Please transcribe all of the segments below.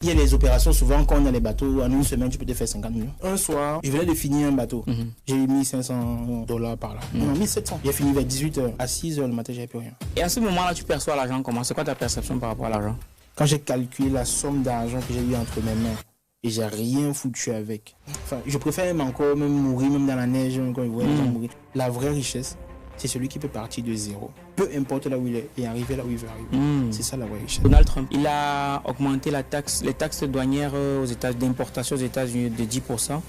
Il y a les opérations, souvent, quand on a les bateaux, en une semaine, tu peux te faire 50 millions. Un soir, je venais de finir un bateau. J'ai mis $500 par là. Non, 1700. J'ai fini vers 18h. À 6h le matin, j'avais plus rien. Et à ce moment-là, tu perçois l'argent comment? C'est quoi ta perception par rapport à l'argent? Quand j'ai calculé la somme d'argent que j'ai eu entre mes mains, et j'ai rien foutu avec. Enfin, je préfère même encore même mourir, même dans la neige, quand je vois les gens mourir. La vraie richesse, c'est celui qui peut partir de zéro. Peu importe là où il est et arriver là où il veut arriver. C'est ça la vraie richesse. Donald Trump, il a augmenté les taxes douanières aux États d'importation aux États-Unis de 10%.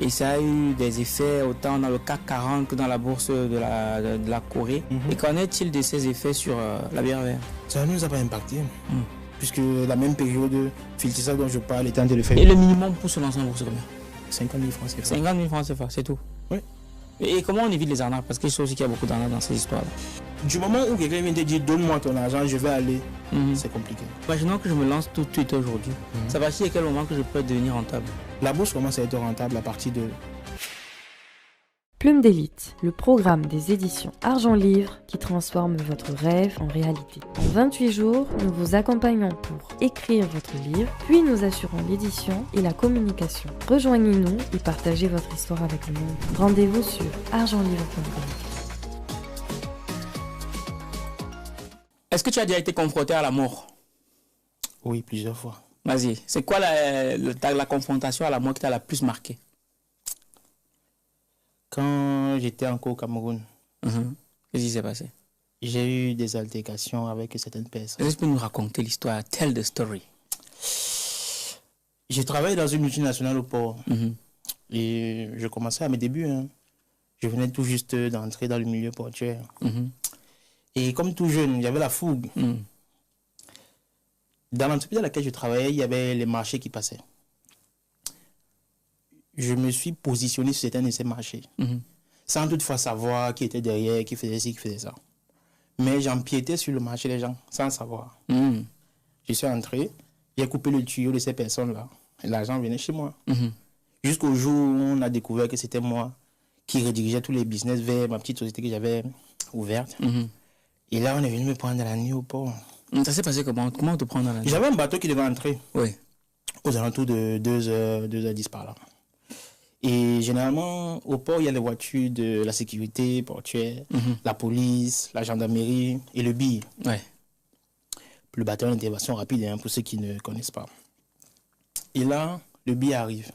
Et ça a eu des effets autant dans le CAC 40 que dans la bourse de la Corée. Et qu'en est-il de ces effets sur la BRV? Ça ne nous a pas impacté. Puisque la même période, Filtissa dont je parle est en train de le faire. Et le minimum pour se lancer en bourse, combien? 50 000 francs CFA. 50 000 francs CFA, c'est tout? Oui. Et comment on évite les arnaques? Parce que je sais aussi qu'il y a beaucoup d'arnaques dans ces histoires-là. Du moment où quelqu'un vient te dire donne-moi ton argent, je vais aller, c'est compliqué. Imaginons que je me lance tout de suite aujourd'hui. Ça va à quel moment que je peux devenir rentable? La bourse commence à être rentable à partir de... Plume d'élite, le programme des éditions Argent Livre qui transforme votre rêve en réalité. En 28 jours, nous vous accompagnons pour écrire votre livre, puis nous assurons l'édition et la communication. Rejoignez-nous et partagez votre histoire avec le monde. Rendez-vous sur argentlivre.com. Est-ce que tu as déjà été confronté à la mort? Oui, plusieurs fois. Vas-y, c'est quoi la confrontation à la mort qui t'a la plus marqué? Quand j'étais encore au Cameroun, qu'est-ce qui s'est passé? J'ai eu des altercations avec certaines personnes. Est-ce que tu peux nous raconter l'histoire? Tell the story. J'ai travaillé dans une multinationale au port. Et je commençais à mes débuts. Je venais tout juste d'entrer dans le milieu portuaire. Et comme tout jeune, j'avais la fougue. Dans l'entreprise dans laquelle je travaillais, il y avait les marchés qui passaient. Je me suis positionné sur certains de ces marchés, sans toutefois savoir qui était derrière, qui faisait ci, qui faisait ça. Mais j'empiétais sur le marché des gens, sans savoir. Je suis entré, j'ai coupé le tuyau de ces personnes-là, et l'argent venait chez moi. Jusqu'au jour où on a découvert que c'était moi qui redirigeais tous les business vers ma petite société que j'avais ouverte. Et là, on est venu me prendre dans la nuit au port. Ça s'est passé comment? Comment on te prend dans la nuit? J'avais un bateau qui devait entrer. Oui. Aux alentours de 2h10 par là. Et généralement, au port, il y a les voitures de la sécurité portuaire, la police, la gendarmerie et le BIR. Ouais. Le bataillon d'intervention rapide, pour ceux qui ne connaissent pas. Et là, le BIR arrive.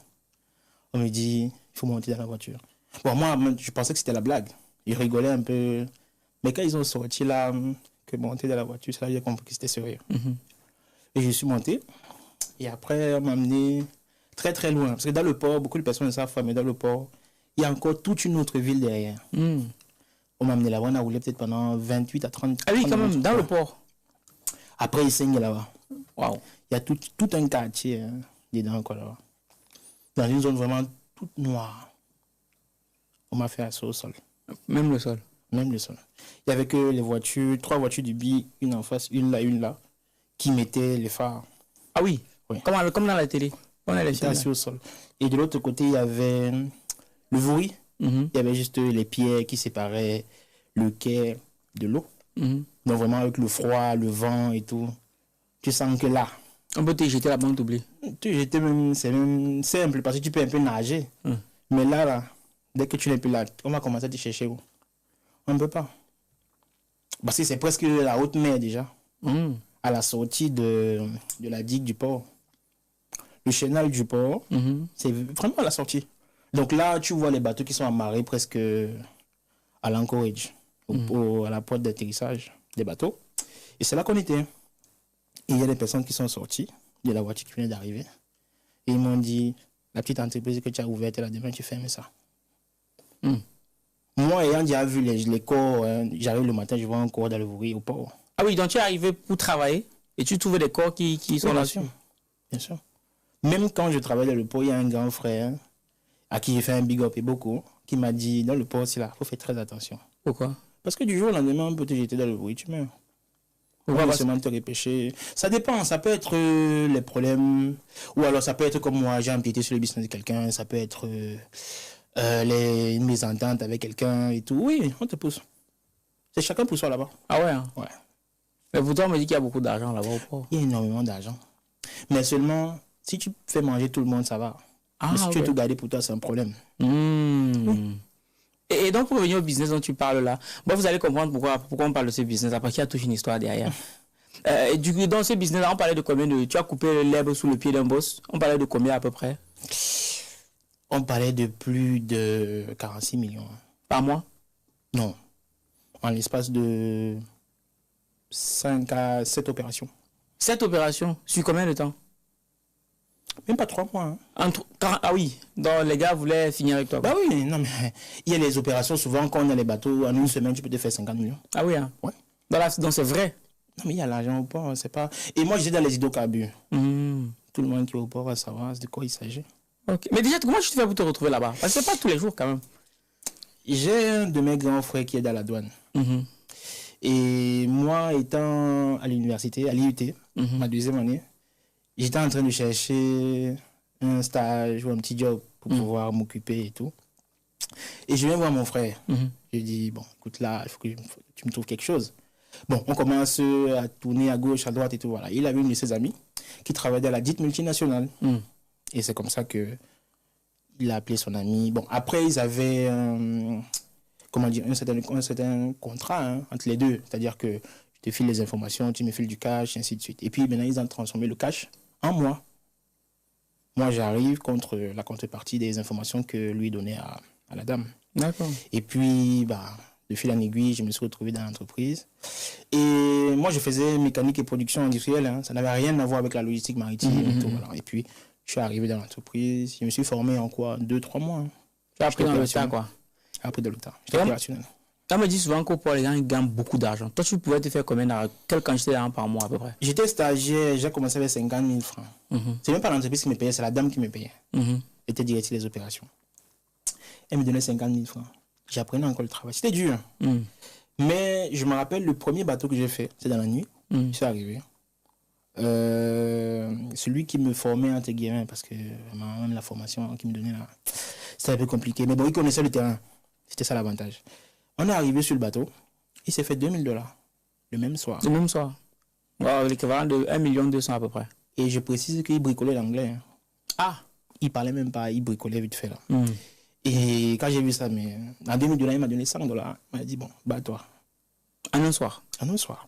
On me dit, il faut monter dans la voiture. Bon, moi, je pensais que c'était la blague. Ils rigolaient un peu. Mais quand ils ont sorti là, que monter dans la voiture, c'est là que j'ai compris que c'était sérieux. Et je suis monté. Et après, on m'a amené très très loin. Parce que dans le port, beaucoup de personnes ne savent pas, mais dans le port, il y a encore toute une autre ville derrière. On m'a amené là-bas, on a roulé peut-être pendant 28 à 30. Ah oui, quand même, dans le port. Après, il saigne là-bas. Waouh. Il y a tout un quartier dedans, quoi, là-bas. Dans une zone vraiment toute noire. On m'a fait assaut au sol. Même le sol. Même le sol. Il y avait que les voitures, 3 voitures du BIR, une en face, une là, qui mettaient les phares. Ah oui, oui. Comme dans la télé. On était assis au sol. Et de l'autre côté, il y avait le vouri. Il y avait juste les pierres qui séparaient le quai de l'eau. Donc vraiment avec le froid, le vent et tout. Tu sens que là... On peut te jeter là-bas, on t'oublie. C'est même simple parce que tu peux un peu nager. Mais là, dès que tu n'es plus là, on va commencer à te chercher où? On ne peut pas. Parce que c'est presque la haute mer déjà. À la sortie de la digue du port. Le chenal du port, c'est vraiment à la sortie. Donc là, tu vois les bateaux qui sont amarrés presque à l'anchorage, à la porte d'atterrissage des bateaux. Et c'est là qu'on était. Et il y a des personnes qui sont sorties de la voiture qui venait d'arriver. Et ils m'ont dit, la petite entreprise que tu as ouverte là, demain, tu fermes ça. Moi, ayant déjà vu les corps, j'arrive le matin, je vois un corps dans le vouri au port. Ah oui, donc tu es arrivé pour travailler et tu trouvais des corps qui sont là. Bien sûr. Même quand je travaillais dans le port, il y a un grand frère à qui j'ai fait un big up et beaucoup, qui m'a dit, dans le port, c'est là, il faut faire très attention. Pourquoi? Parce que du jour au lendemain, on peut te jeter dans le vouri, tu meurs. On va seulement te repêcher. Ça dépend, ça peut être les problèmes, ou alors ça peut être comme moi, j'ai empiété sur le business de quelqu'un, ça peut être une mésentente avec quelqu'un et tout. Oui, on te pousse. C'est chacun pour soi là-bas. Ah ouais, hein? Ouais. Mais pourtant, on me dit qu'il y a beaucoup d'argent là-bas au port. Il y a énormément d'argent. Mais seulement, si tu fais manger tout le monde, ça va. Mais si tu veux tout garder pour toi, c'est un problème. Et donc, pour revenir au business dont tu parles là, bon, vous allez comprendre pourquoi on parle de ce business, après qu'il y a toute une histoire derrière. Et du coup, dans ce business-là, on parlait de combien de... Tu as coupé l'herbe sous le pied d'un boss. On parlait de combien à peu près? On parlait de plus de 46 millions. Par mois? Non. En l'espace de 5 à 7 opérations. 7 opérations? Sur combien de temps? Même pas 3 mois. Ah oui, donc les gars voulaient finir avec toi. Bah oui, non mais il y a les opérations, souvent quand on a les bateaux, en une semaine, tu peux te faire 50 millions. Ah oui, hein? Ouais. Donc c'est vrai. Non mais il y a l'argent au port, c'est pas... Et moi j'étais dans les hydrocarbures. Tout le monde qui est au port va savoir de quoi il s'agit. Ok. Mais déjà, comment tu te fais pour te retrouver là-bas? Parce que c'est pas tous les jours quand même. J'ai un de mes grands frères qui est dans la douane. Et moi, étant à l'université, à l'IUT, ma deuxième année, j'étais en train de chercher un stage ou un petit job pour pouvoir m'occuper et tout. Et je viens voir mon frère. Je lui dis, bon, écoute là, il faut que tu me trouves quelque chose. Bon, on commence à tourner à gauche, à droite et tout. Voilà. Il avait une de ses amis qui travaillait dans la dite multinationale. Et c'est comme ça que il a appelé son ami. Bon, après, ils avaient comment dire, un certain contrat entre les deux. C'est-à-dire que je te file les informations, tu me files du cash, et ainsi de suite. Et puis maintenant, ils ont transformé le cash en moi. Moi, j'arrive contre la contrepartie des informations que lui donnait à la dame. D'accord. Et puis, de fil en aiguille, je me suis retrouvé dans l'entreprise. Et moi, je faisais mécanique et production industrielle. Ça n'avait rien à voir avec la logistique maritime. Et tout, voilà. Et puis, je suis arrivé dans l'entreprise. Je me suis formé en quoi? 2-3 mois. Tu as appris dans le tas, quoi? J'ai appris dans le tas. J'étais opérationnel. On me dit souvent qu'au port, les gens ils gagnent beaucoup d'argent. Toi, tu pouvais te faire combien d'argent? Quelle quantité d'argent par mois à peu près? J'étais stagiaire, j'ai commencé avec 50 000 francs. C'est même pas l'entreprise qui me payait, c'est la dame qui me payait. J'étais directrice des opérations. Elle me donnait 50 000 francs. J'apprenais encore le travail. C'était dur. Mais je me rappelle, le premier bateau que j'ai fait, c'est dans la nuit. Je suis arrivé. Celui qui me formait, entre guillemets, parce que même la formation qu'il me donnait là, c'était un peu compliqué. Mais bon, il connaissait le terrain. C'était ça l'avantage. On est arrivé sur le bateau. Il s'est fait $2 000 le même soir. Le même soir. Wow, l'équivalent de 1 200 000 à peu près. Et je précise qu'il bricolait l'anglais. Ah! Il parlait même pas, il bricolait vite fait là. Et quand j'ai vu ça, mais en $2 000, il m'a donné $100. Il m'a dit, bon, bats-toi. En un soir? En un soir.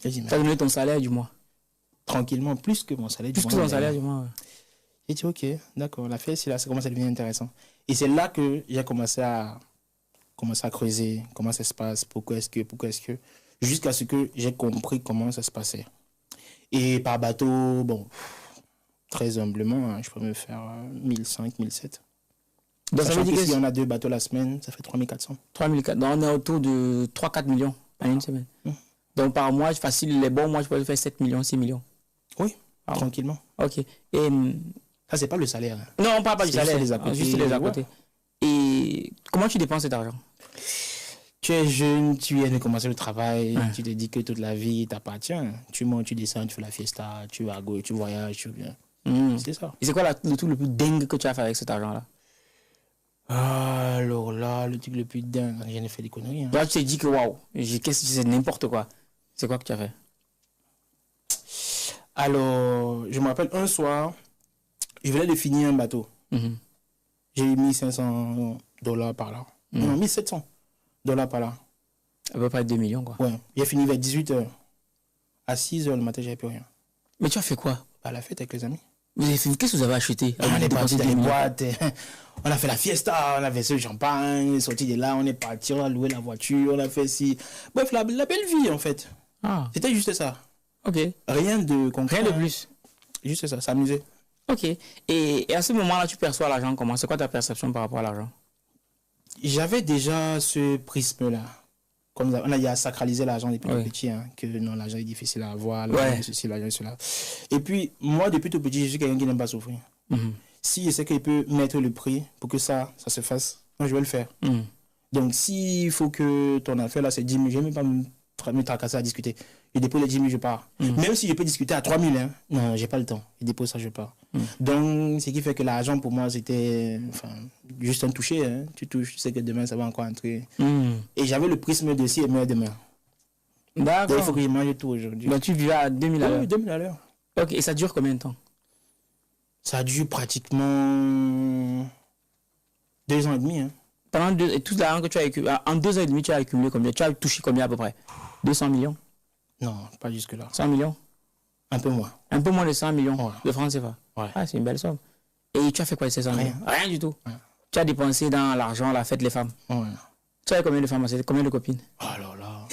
J'ai dit, tu as donné ton salaire du mois? Tranquillement, plus que mon salaire du mois. Plus que ton salaire du mois, ouais. J'ai dit, ok, d'accord, la fête, c'est là, ça commence à devenir intéressant. Et c'est là que j'ai commencé à creuser comment ça se passe, pourquoi est-ce que, jusqu'à ce que j'ai compris comment ça se passait. Et par bateau, bon, très humblement, je peux me faire 1500, 1700. Donc ça veut dire que si on a 2 bateaux la semaine, ça fait 3400. 3400, donc on est autour de 3-4 millions en une semaine. Donc par mois, facile, les bons mois, je peux faire 7 millions, 6 millions. Oui, tranquillement. Ok. Et ça, c'est pas le salaire. Non, on parle pas du salaire, juste les à côté. Ouais. Et comment tu dépenses cet argent? Tu es jeune, tu viens de commencer le travail, tu te dis que toute la vie t'appartient. Tu montes, tu descends, tu fais la fiesta, tu vas à gauche, tu voyages, tu viens. C'est ça. Et c'est quoi le truc le plus dingue que tu as fait avec cet argent-là? Alors là, le truc le plus dingue, j'en ai fait des conneries. Là, tu t'es dit que waouh, c'est n'importe quoi. C'est quoi que tu as fait? Alors, je me rappelle un soir, je venais de finir un bateau. J'ai eu $1 500 par là. Non, $1 700 par là. À peu près 2 millions, quoi. Ouais, j'ai fini vers 18h. À 6h le matin, j'avais plus rien. Mais tu as fait quoi? À la fête avec les amis. Qu'est-ce que vous avez acheté? On est parti dans les boîtes, on a fait la fiesta, on a fait ce champagne, on est sorti de là, on est parti, on a loué la voiture, on a fait ci. Bref, la belle vie en fait. C'était juste ça. Ok. Rien de concret. Rien de plus. Juste ça, s'amuser. Ok. Et à ce moment-là, tu perçois l'argent comment? C'est quoi ta perception par rapport à l'argent? J'avais déjà ce prisme-là. Comme on a sacralisé l'argent depuis tout petit, que non, l'argent est difficile à avoir, l'argent est ceci, l'argent est cela. Et puis, moi, depuis tout petit, je suis quelqu'un qui n'aime pas souffrir. Si je sais qu'il peut mettre le prix pour que ça se fasse, moi, je vais le faire. Donc, s'il faut que ton affaire, là, c'est 10 000, je ne vais même pas me tracasser à discuter. Je dépose les 10 000, je pars. Même si je peux discuter à 3 000, non, j'ai pas le temps. Je dépose ça, je pars. Donc, ce qui fait que l'argent, pour moi, c'était juste un toucher. Tu touches, tu sais que demain, ça va encore entrer. Et j'avais le prisme de si et meilleur demain. D'accord. Donc, il faut que je mange tout aujourd'hui. Donc, tu vivais à 2000 à l'heure? Oui, 2000 à l'heure. Ok, et ça dure combien de temps? Ça a dure pratiquement 2 ans et demi. Hein. Et tout l'argent que tu as accumulé, en 2 ans et demi, tu as accumulé combien? Tu as touché combien à peu près? 200 millions? Non, pas jusque-là. 100 millions? Un peu moins. Un peu moins de 100 millions Ouais. de francs CFA. Ouais. Ah, c'est une belle somme. Et tu as fait quoi de ces 100 millions? Rien du tout. Ouais. Tu as dépensé dans l'argent, la fête, les femmes. Ouais. Tu avais combien de femmes? Combien de copines? Oh là là.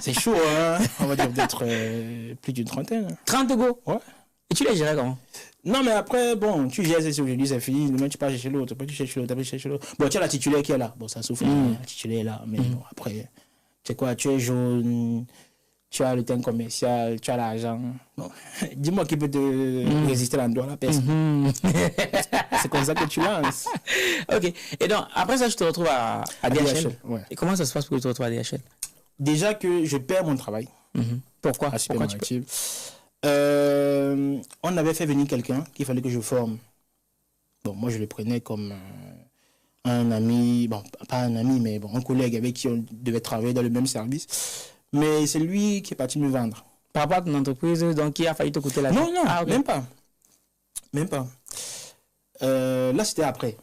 C'est chaud, hein. On va dire peut-être plus d'une trentaine. 30 go? Ouais. Et tu les gérais comment? Non, mais après, bon, tu gères, c'est aujourd'hui, c'est fini. Demain, tu pars chez l'autre. Après, tu cherches l'autre. Après, tu cherches l'autre. Bon, tu as la titulaire qui est là. Bon, ça souffle. La titulaire est là. Mais bon, après, tu sais quoi, tu es jaune, tu as le teint commercial, tu as l'argent. Bon, dis-moi qui peut te résister là-dedans, la personne. C'est comme ça que tu lances. Ok. Et donc, après ça, je te retrouve à DHL. Ouais. Et comment ça se passe pour que tu te retrouves à DHL? Déjà que je perds mon travail. Pourquoi? À Pourquoi tu Supermarché. On avait fait venir quelqu'un qu'il fallait que je forme. Bon, moi, je le prenais comme un ami, bon, pas un ami, mais bon, un collègue avec qui on devait travailler dans le même service. Mais c'est lui qui est parti me vendre. Par rapport à ton entreprise, donc qui a failli te coûter la vie? Non, non, Ah, ok. même pas. Même pas. Là, c'était après.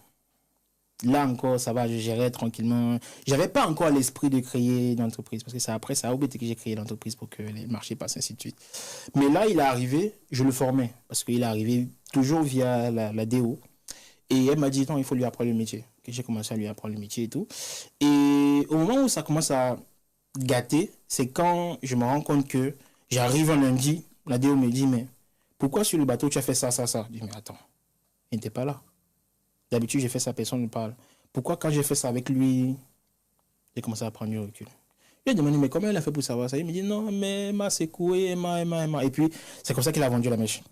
Là encore, ça va, je gérais tranquillement. J'avais pas encore l'esprit de créer une entreprise parce que c'est après, ça a oublié que j'ai créé l'entreprise pour que les marchés passent, ainsi de suite. Mais là, il est arrivé, je le formais parce qu'il est arrivé toujours via la DO. Et elle m'a dit, non, il faut lui apprendre le métier. Que j'ai commencé à lui apprendre le métier et tout. Et au moment où ça commence à gâter, c'est quand je me rends compte que j'arrive un lundi, la DO me dit, mais pourquoi sur le bateau tu as fait ça, ça, ça? Je dis, mais attends, il n'était pas là. D'habitude, j'ai fait ça, personne ne parle. Pourquoi quand j'ai fait ça avec lui, j'ai commencé à prendre du recul? Je lui ai demandé, mais comment il a fait pour savoir ça? Il me dit, non, mais Emma s'est couée, Emma. Et puis, c'est comme ça qu'il a vendu la mèche.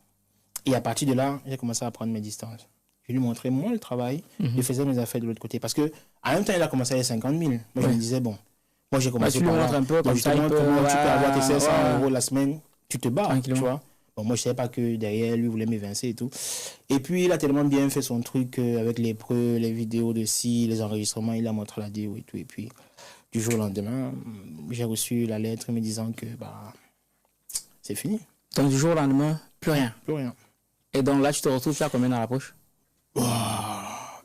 Et à partir de là, j'ai commencé à prendre mes distances. Je lui montrais, moi, le travail. Je faisais mes affaires de l'autre côté. Parce que, en même temps, il a commencé à 50 000. Moi, je me disais, bon, moi, j'ai commencé tu lui par là. montres un peu, comme ça, justement, comment tu peux avoir tes 500 ouais. € la semaine, tu te bats, tu vois. Bon, moi, je ne savais pas que derrière, lui voulait m'évincer et tout. Et puis, il a tellement bien fait son truc avec les preuves, les vidéos de si, les enregistrements, il a montré la déo et tout. Et puis, du jour au lendemain, j'ai reçu la lettre me disant que bah, c'est fini. Donc, du jour au lendemain, plus rien. Plus rien. Et donc là, tu te retrouves, tu as combien dans la poche?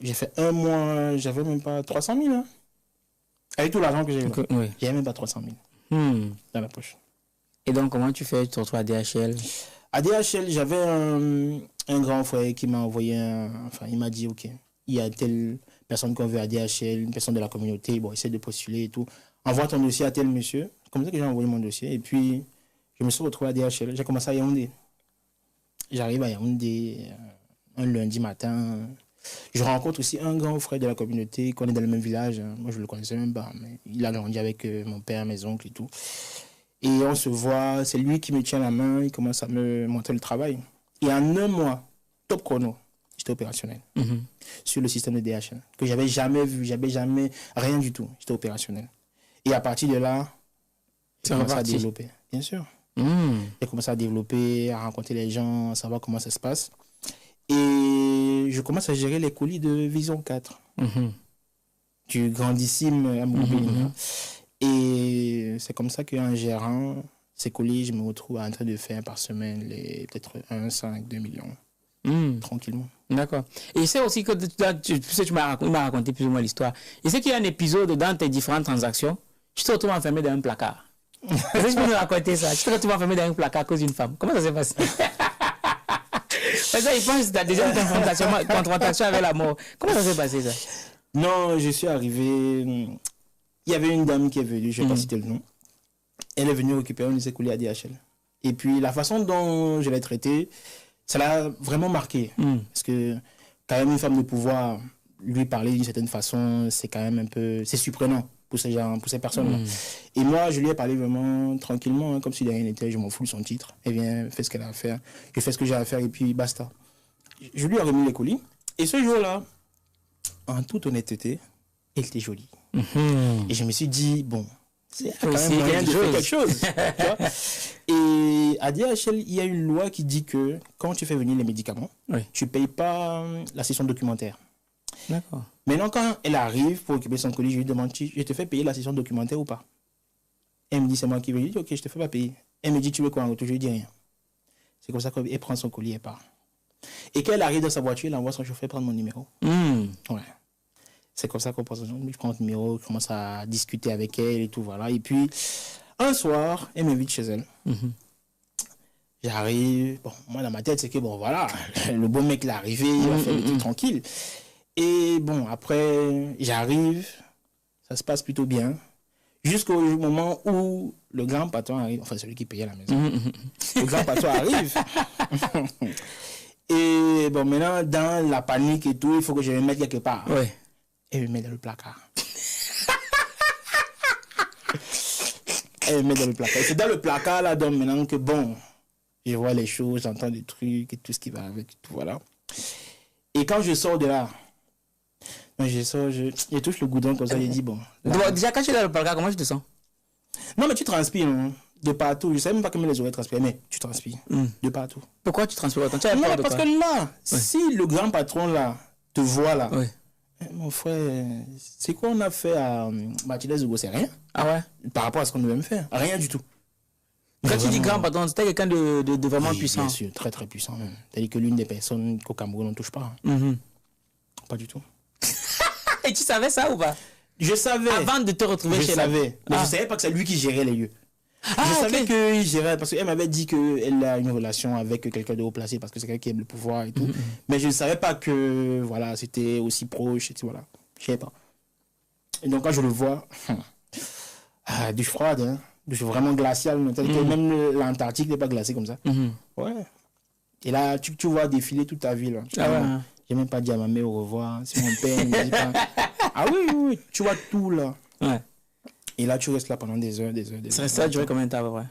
J'ai fait 1 mois, j'avais même pas 300 000. Hein. Avec tout l'argent que j'ai eu. Oui. J'avais même pas 300 000 dans la poche. Et donc, comment tu fais? Tu te retrouves à DHL? À DHL, j'avais un grand frère qui m'a envoyé enfin, il m'a dit, OK, il y a telle personne qu'on veut à DHL, une personne de la communauté, bon, essaie de postuler et tout. Envoie ton dossier à tel monsieur. C'est comme ça que j'ai envoyé mon dossier. Et puis, je me suis retrouvé à DHL. J'ai commencé à Yaoundé. J'arrive à Yaoundé un lundi matin. Je rencontre aussi un grand frère de la communauté qu'on est dans le même village. Moi, je ne le connaissais même pas, mais il a grandi avec mon père, mes oncles et tout. Et on se voit, c'est lui qui me tient la main, il commence à me montrer le travail. Et en 1 mois, top chrono, j'étais opérationnel sur le système de DHL, que j'avais jamais vu, j'avais jamais, rien du tout, j'étais opérationnel. Et à partir de là, j'ai commencé à développer, bien sûr. J'ai commencé à développer, à rencontrer les gens, à savoir comment ça se passe. Et je commence à gérer les colis de Vision 4, du grandissime Amourbine. Et c'est comme ça qu'en gérant ces colis, je me retrouve en train de faire par semaine peut-être 1,5-2 millions, tranquillement. D'accord. Et c'est aussi que tu m'as raconté plus ou moins l'histoire. Et c'est qu'il y a un épisode dans tes différentes transactions, tu te retrouves enfermé dans un placard. Est-ce que tu peux nous raconter ça? Tu te retrouves enfermé dans un placard à cause d'une femme. Comment ça s'est passé? Ça, il pense que tu as déjà une confrontation avec la mort. Comment ça s'est passé ça? Non, je suis arrivé. Il y avait une dame qui est venue, je ne vais pas citer le nom. Elle est venue récupérer un de ses colis à DHL. Et puis la façon dont je l'ai traité, ça l'a vraiment marqué. Parce que quand même une femme de pouvoir lui parler d'une certaine façon, c'est quand même un peu... C'est surprenant pour ces gens, pour ces personnes-là. Et moi, je lui ai parlé vraiment tranquillement, hein, comme si de rien n'était. Je m'en fous de son titre. Elle vient, fait ce qu'elle a à faire. Je fais ce que j'ai à faire et puis basta. Je lui ai remis les colis. Et ce jour-là, en toute honnêteté, elle était jolie. Et je me suis dit, bon, c'est quand même moyen de faire quelque chose. Tu vois. Et à DHL, il y a une loi qui dit que quand tu fais venir les médicaments, tu ne payes pas la session documentaire. D'accord. Maintenant, quand elle arrive pour occuper son colis, je lui demande, je te fais payer la session documentaire ou pas? Elle me dit, c'est moi qui veux. Je lui dis, OK, je te fais pas payer. Elle me dit, tu veux quoi en retour? Je lui dis rien. C'est comme ça qu'elle prend son colis et part. Et quand elle arrive dans sa voiture, elle envoie son chauffeur prendre mon numéro. Ouais. C'est comme ça qu'on prend son numéro. Je prends mon numéro, je commence à discuter avec elle et tout, voilà. Et puis, un soir, elle m'invite chez elle. J'arrive. Bon, moi, dans ma tête, c'est que, bon, voilà, le beau mec, il est arrivé, il va faire le truc tranquille. Et bon, après, j'arrive, ça se passe plutôt bien. Jusqu'au moment où le grand patron arrive, enfin, celui qui payait la maison. Le grand patron arrive. Et bon, maintenant, dans la panique et tout, il faut que je me mette quelque part. Ouais. Elle me met dans le placard. Elle me met dans le placard. C'est dans le placard, là, donc maintenant que, bon, je vois les choses, j'entends des trucs et tout ce qui va avec, tout, voilà. Et quand je sors de là, je sors, je touche le goudron comme ça, je dis, bon. Là, Déjà, quand tu es dans le placard, comment tu te sens? non, mais tu transpires, hein, de partout. Je ne savais même pas comment les oreilles transpirent, mais tu transpires de partout. Pourquoi tu transpires autant? Tu as Non, peur de parce quoi? que là, si le grand patron, là, te voit, là, Ouais. mon frère, c'est quoi on a fait à Mathilde Hugo? C'est rien Ah ouais? par rapport à ce qu'on devait me faire. Rien du tout. Quand tu dis grand patron, c'était quelqu'un de vraiment Oui, puissant. bien sûr, très très puissant même. C'est-à-dire que l'une des personnes qu'au Cameroun on ne touche pas. Pas du tout. Et tu savais ça ou pas? Je savais. Avant de te retrouver Je chez savais. Mais Ah. je savais pas que c'est lui qui gérait les lieux. Ah, je savais ok. qu'il gérait, parce qu'elle m'avait dit qu'elle a une relation avec quelqu'un de haut placé, parce que c'est quelqu'un qui aime le pouvoir et tout. Mais je ne savais pas que voilà, c'était aussi proche, et tout, voilà. Je ne savais pas. Et donc quand je le vois, douche froide, hein, douche vraiment glaciale. C'est-à-dire que même l'Antarctique n'est pas glacé comme ça. Ouais. Et là, tu vois défiler toute ta vie. Là. Ah ouais. J'ai même pas dit à ma mère au revoir. C'est mon père. Il me dit pas. Ah oui, oui, oui, tu vois tout là. Ouais. Et là, tu restes là pendant des heures, des heures, des heures. Ça a duré combien de temps à peu près?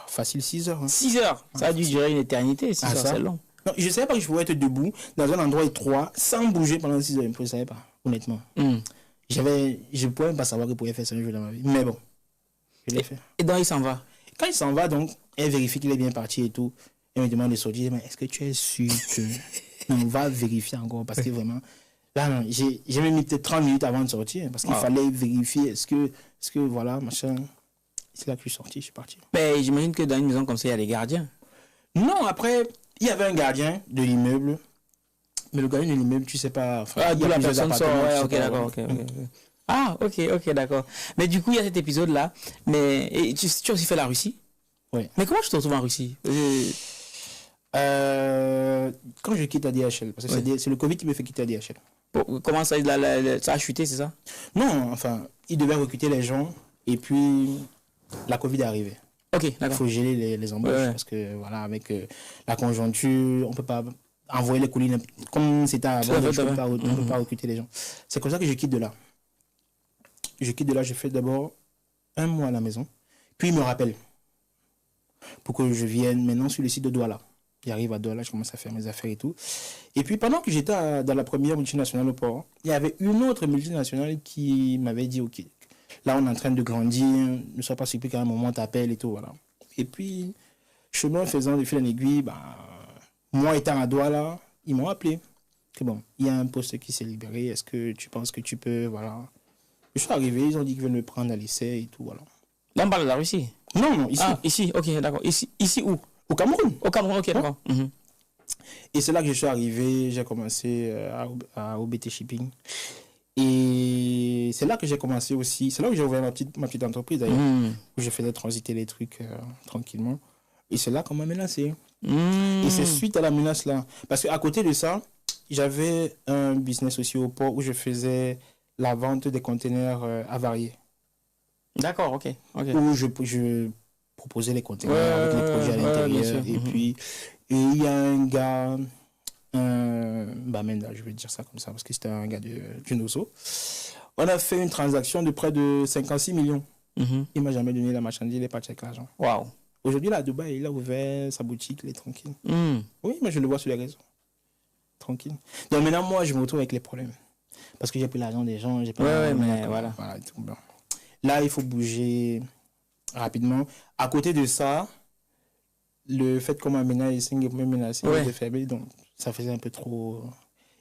Facile 6 heures. Hein. 6 heures. Ça a dû durer une éternité. 6 Ah, heures, ça c'est long. Non, je ne savais pas que je pouvais être debout dans un endroit étroit sans bouger pendant 6 heures. Je ne savais pas, honnêtement. Je ne pouvais même pas savoir que je pouvais faire ça un jour dans ma vie. Mais bon, je l'ai fait. Et donc, il s'en va. Quand il s'en va, donc, elle vérifie qu'il est bien parti et tout. Elle me demande de sortir. Mais est-ce que tu es sûr que. Non, on va vérifier encore parce que vraiment. Là, non, j'ai même mis peut-être 30 minutes avant de sortir parce qu'il fallait vérifier. Est-ce que, voilà, machin. C'est là que je suis sorti, je suis parti. Mais j'imagine que dans une maison comme ça, il y a des gardiens. Non, après, il y avait un gardien de l'immeuble. Mais le gardien de l'immeuble, tu sais pas. Enfin, Ah, il y d'où a la plusieurs personne sort. appartements, Ouais, tu ok, sais pas, d'accord. ouais. Ok. Ah, ok, d'accord. Mais du coup, il y a cet épisode-là. Mais et tu as aussi fait la Russie? Ouais. Mais comment tu te retrouves en Russie? Quand je quitte la DHL, parce que c'est le Covid qui me fait quitter la DHL. Comment ça, ça a chuté, c'est ça? Non, enfin, ils devaient recruter les gens et puis la Covid est arrivée. Ok, Il d'accord. faut geler les embauches parce que voilà, avec la conjoncture, on ne peut pas envoyer les colis comme c'était avant, on ne peut pas recruter les gens. C'est comme ça que je quitte de là. Je quitte de là, je fais d'abord un mois à la maison, puis ils me rappellent pour que je vienne maintenant sur le site de Douala. J'arrive à Douala, je commence à faire mes affaires et tout. Et puis pendant que j'étais dans la première multinationale au port, il y avait une autre multinationale qui m'avait dit, ok, là on est en train de grandir, ne sois pas surpris qu'à un moment on t'appelle et tout, voilà. Et puis, chemin faisant de fil en aiguille, moi étant à Douala, ils m'ont appelé. Que bon, il y a un poste qui s'est libéré, est-ce que tu penses que tu peux, voilà. Je suis arrivé, ils ont dit qu'ils veulent me prendre à l'essai et tout, voilà. Là, on parle de la Russie? Non, ici. Ah, ici, ok, d'accord. Ici où? Au Cameroun. Au Cameroun, ok, d'accord. Et c'est là que je suis arrivé, j'ai commencé à OBT Shipping. Et c'est là que j'ai commencé aussi, c'est là que j'ai ouvert ma petite entreprise d'ailleurs, où je faisais transiter les trucs tranquillement. Et c'est là qu'on m'a menacé. Et c'est suite à la menace là. Parce qu'à côté de ça, j'avais un business aussi au port où je faisais la vente des conteneurs avariés. D'accord, ok. Où je proposais les conteneurs avec les produits à l'intérieur. Et puis, il y a un gars, Bamenda, je vais dire ça comme ça, parce que c'était un gars du Nozo. On a fait une transaction de près de 56 millions. Il m'a jamais donné la marchandise, il n'est pas checké l'argent. Waouh. Aujourd'hui, là, à Dubaï, il a ouvert sa boutique, il est tranquille. Oui, mais je le vois sur les réseaux. Tranquille. Donc maintenant, moi, je me retrouve avec les problèmes. Parce que j'ai pris l'argent des gens, j'ai pas mais voilà. Bon. Là, il faut bouger rapidement. À côté de ça, le fait qu'on m'a menacé de fermer, donc ça faisait un peu trop.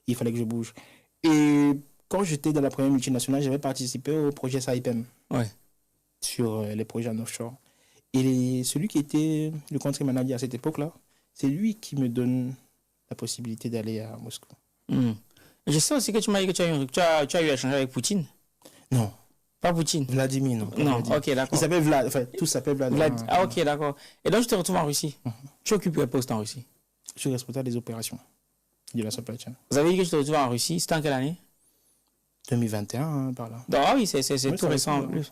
Il fallait que je bouge. Et quand j'étais dans la première multinationale, j'avais participé au projet SAIPM sur les projets en offshore. Et celui qui était le country manager à cette époque-là, c'est lui qui me donne la possibilité d'aller à Moscou. Je sais aussi que tu m'as dit que tu as eu à échanger avec Poutine. Non. Pas Poutine. Vladimir, non. Non, Vladimir. ok, d'accord. Il s'appelle Vlad, enfin, tout s'appelle Vlad. Ah, ok, d'accord. Et donc, je te retrouve en Russie. Tu occupes quel poste en Russie? Je suis responsable des opérations de la supply chain. Vous avez dit que je te retrouve en Russie. C'était en quelle année? 2021, hein, par là. Ah oui, c'est Oui, tout récent en plus.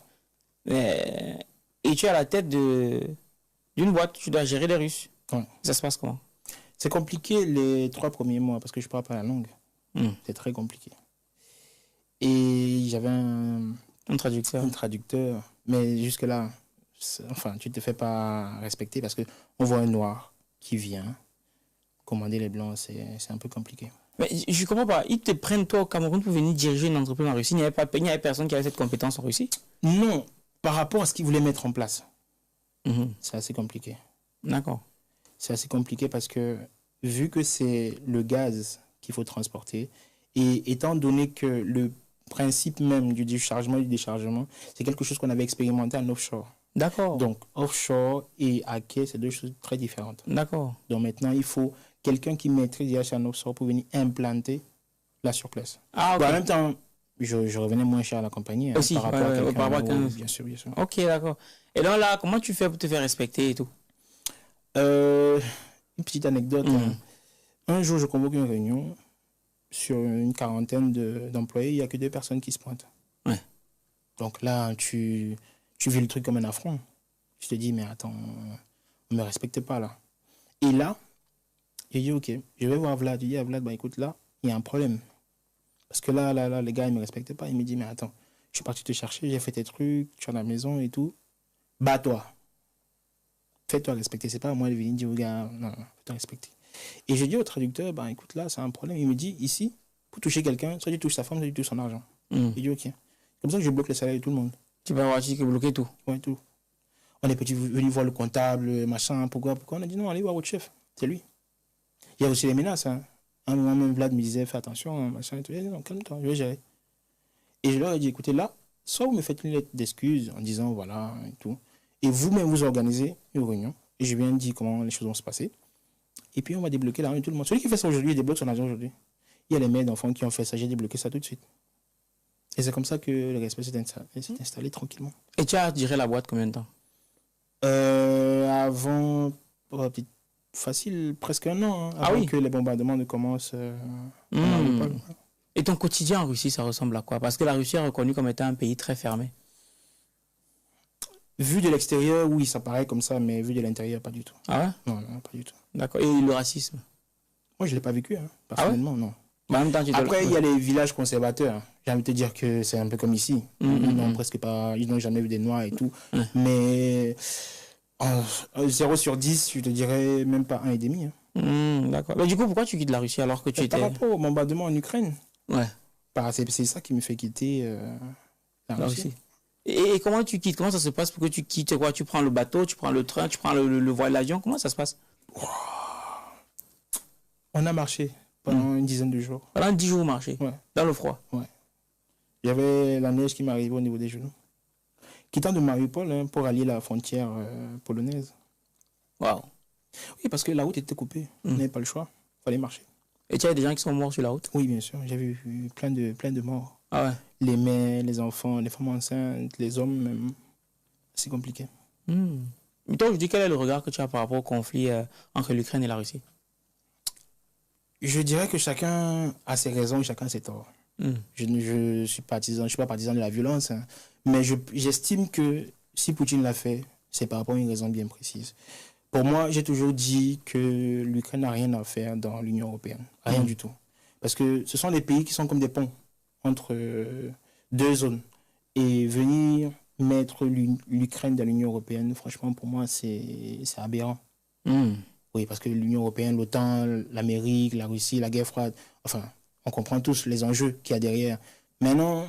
Et tu es à la tête d'une boîte. Tu dois gérer les Russes. Ouais. Ça se passe comment? C'est compliqué les 3 premiers mois parce que je ne parle pas la langue. C'est très compliqué. Et j'avais un traducteur. Mais jusque-là, enfin, tu ne te fais pas respecter parce qu'on voit un noir qui vient commander les blancs. C'est un peu compliqué. Mais je ne comprends pas. Ils te prennent toi au Cameroun pour venir diriger une entreprise en Russie. Il n'y avait personne qui avait cette compétence en Russie? Non, par rapport à ce qu'ils voulaient mettre en place. C'est assez compliqué. D'accord. C'est assez compliqué parce que vu que c'est le gaz qu'il faut transporter et étant donné que le principe même du chargement et du déchargement, c'est quelque chose qu'on avait expérimenté en offshore. D'accord. Donc, offshore et à quai, c'est 2 choses très différentes. D'accord. Donc maintenant, il faut quelqu'un qui maîtrise déjà en offshore pour venir implanter là sur place. Ah, ok. En même temps, je revenais moins cher à la compagnie. Aussi, par rapport à par rapport à bien sûr, bien sûr. Ok, d'accord. Et donc là, comment tu fais pour te faire respecter et tout? Une petite anecdote. Un jour, je convoque une réunion sur une quarantaine d'employés. Il n'y a que 2 personnes qui se pointent. Ouais. Donc là, tu vis le truc comme un affront. Je te dis, mais attends, on ne me respecte pas là. Et là, j'ai dit, ok, je vais voir Vlad. Je dis à Vlad, bah, écoute, là, il y a un problème. Parce que là, les gars, ils ne me respectent pas. Il me dit, mais attends, je suis parti te chercher, j'ai fait tes trucs, tu es à la maison et tout. Bats-toi. Fais-toi respecter. C'est pas à moi de venir dire aux gars, non, fais-toi respecter. Et je dis au traducteur, bah, écoute, là, c'est un problème. Il me dit, ici, pour toucher quelqu'un, soit tu touches sa femme, soit tu touches son argent. Il dit, ok. Comme ça que je bloque le salaire de tout le monde. Tu peux avoir que bloquer tout. Oui, tout. On est petit venu voir le comptable, machin, pourquoi? On a dit non, allez voir votre chef, c'est lui. Il y a aussi les menaces. Hein. À un moment même, Vlad me disait, fais attention, machin, et tout. Il dit, non, calme-toi, je vais gérer. Et je leur ai dit, écoutez, là, soit vous me faites une lettre d'excuse en disant, voilà, et tout. Et vous-même, vous organisez une réunion. Et je viens de dire comment les choses vont se passer. Et puis, on va débloquer l'argent de tout le monde. Celui qui fait ça aujourd'hui, il débloque son argent aujourd'hui. Il y a les mères d'enfants qui ont fait ça, j'ai débloqué ça tout de suite. Et c'est comme ça que le respect s'est installé tranquillement. Et tu as géré la boîte combien de temps? Avant, facile, presque un an, hein, avant que les bombardements ne commencent. Et ton quotidien en Russie, ça ressemble à quoi? Parce que la Russie est reconnue comme étant un pays très fermé. Vu de l'extérieur, oui, ça paraît comme ça, mais vu de l'intérieur, pas du tout. Ah ouais? Non, pas du tout. D'accord. Et le racisme? Moi, je ne l'ai pas vécu, hein, personnellement, non. Bah, en même temps, après, il y a les villages conservateurs. J'ai envie de te dire que c'est un peu comme ici. Ils n'ont presque pas, ils n'ont jamais vu des Noirs et tout. Mais 0 sur 10, je te dirais même pas 1,5. Hein. D'accord. Mais du coup, pourquoi tu quittes la Russie alors que tu étais... Par rapport au bombardement en Ukraine. Ouais. C'est ça qui me fait quitter la Russie. Et comment tu quittes? Comment ça se passe pour que tu quittes quoi? Tu prends le bateau, tu prends le train, tu prends le vol d'avion? Comment ça se passe? On a marché pendant une dizaine de jours. Pendant 10 jours marché? Ouais. Dans le froid? Ouais. Il y avait la neige qui m'arrivait au niveau des genoux. Quittant de Mariupol pour allier la frontière polonaise. Waouh. Oui, parce que la route était coupée. On n'avait pas le choix. Il fallait marcher. Et tu as des gens qui sont morts sur la route? Oui, bien sûr. J'ai vu plein de morts. Ah ouais? Les mères, les enfants, les femmes enceintes, les hommes même. C'est compliqué. Mais toi, je dis, quel est le regard que tu as par rapport au conflit entre l'Ukraine et la Russie? Je dirais que chacun a ses raisons et chacun a ses torts. Je ne suis pas partisan de la violence, hein, mais j'estime que si Poutine l'a fait, c'est par rapport à une raison bien précise. Pour moi, j'ai toujours dit que l'Ukraine n'a rien à faire dans l'Union européenne. Rien du tout. Parce que ce sont des pays qui sont comme des ponts entre 2 zones. Et venir mettre l'Ukraine dans l'Union européenne, franchement, pour moi, c'est aberrant. Oui, parce que l'Union européenne, l'OTAN, l'Amérique, la Russie, la guerre froide, enfin, on comprend tous les enjeux qu'il y a derrière. Maintenant,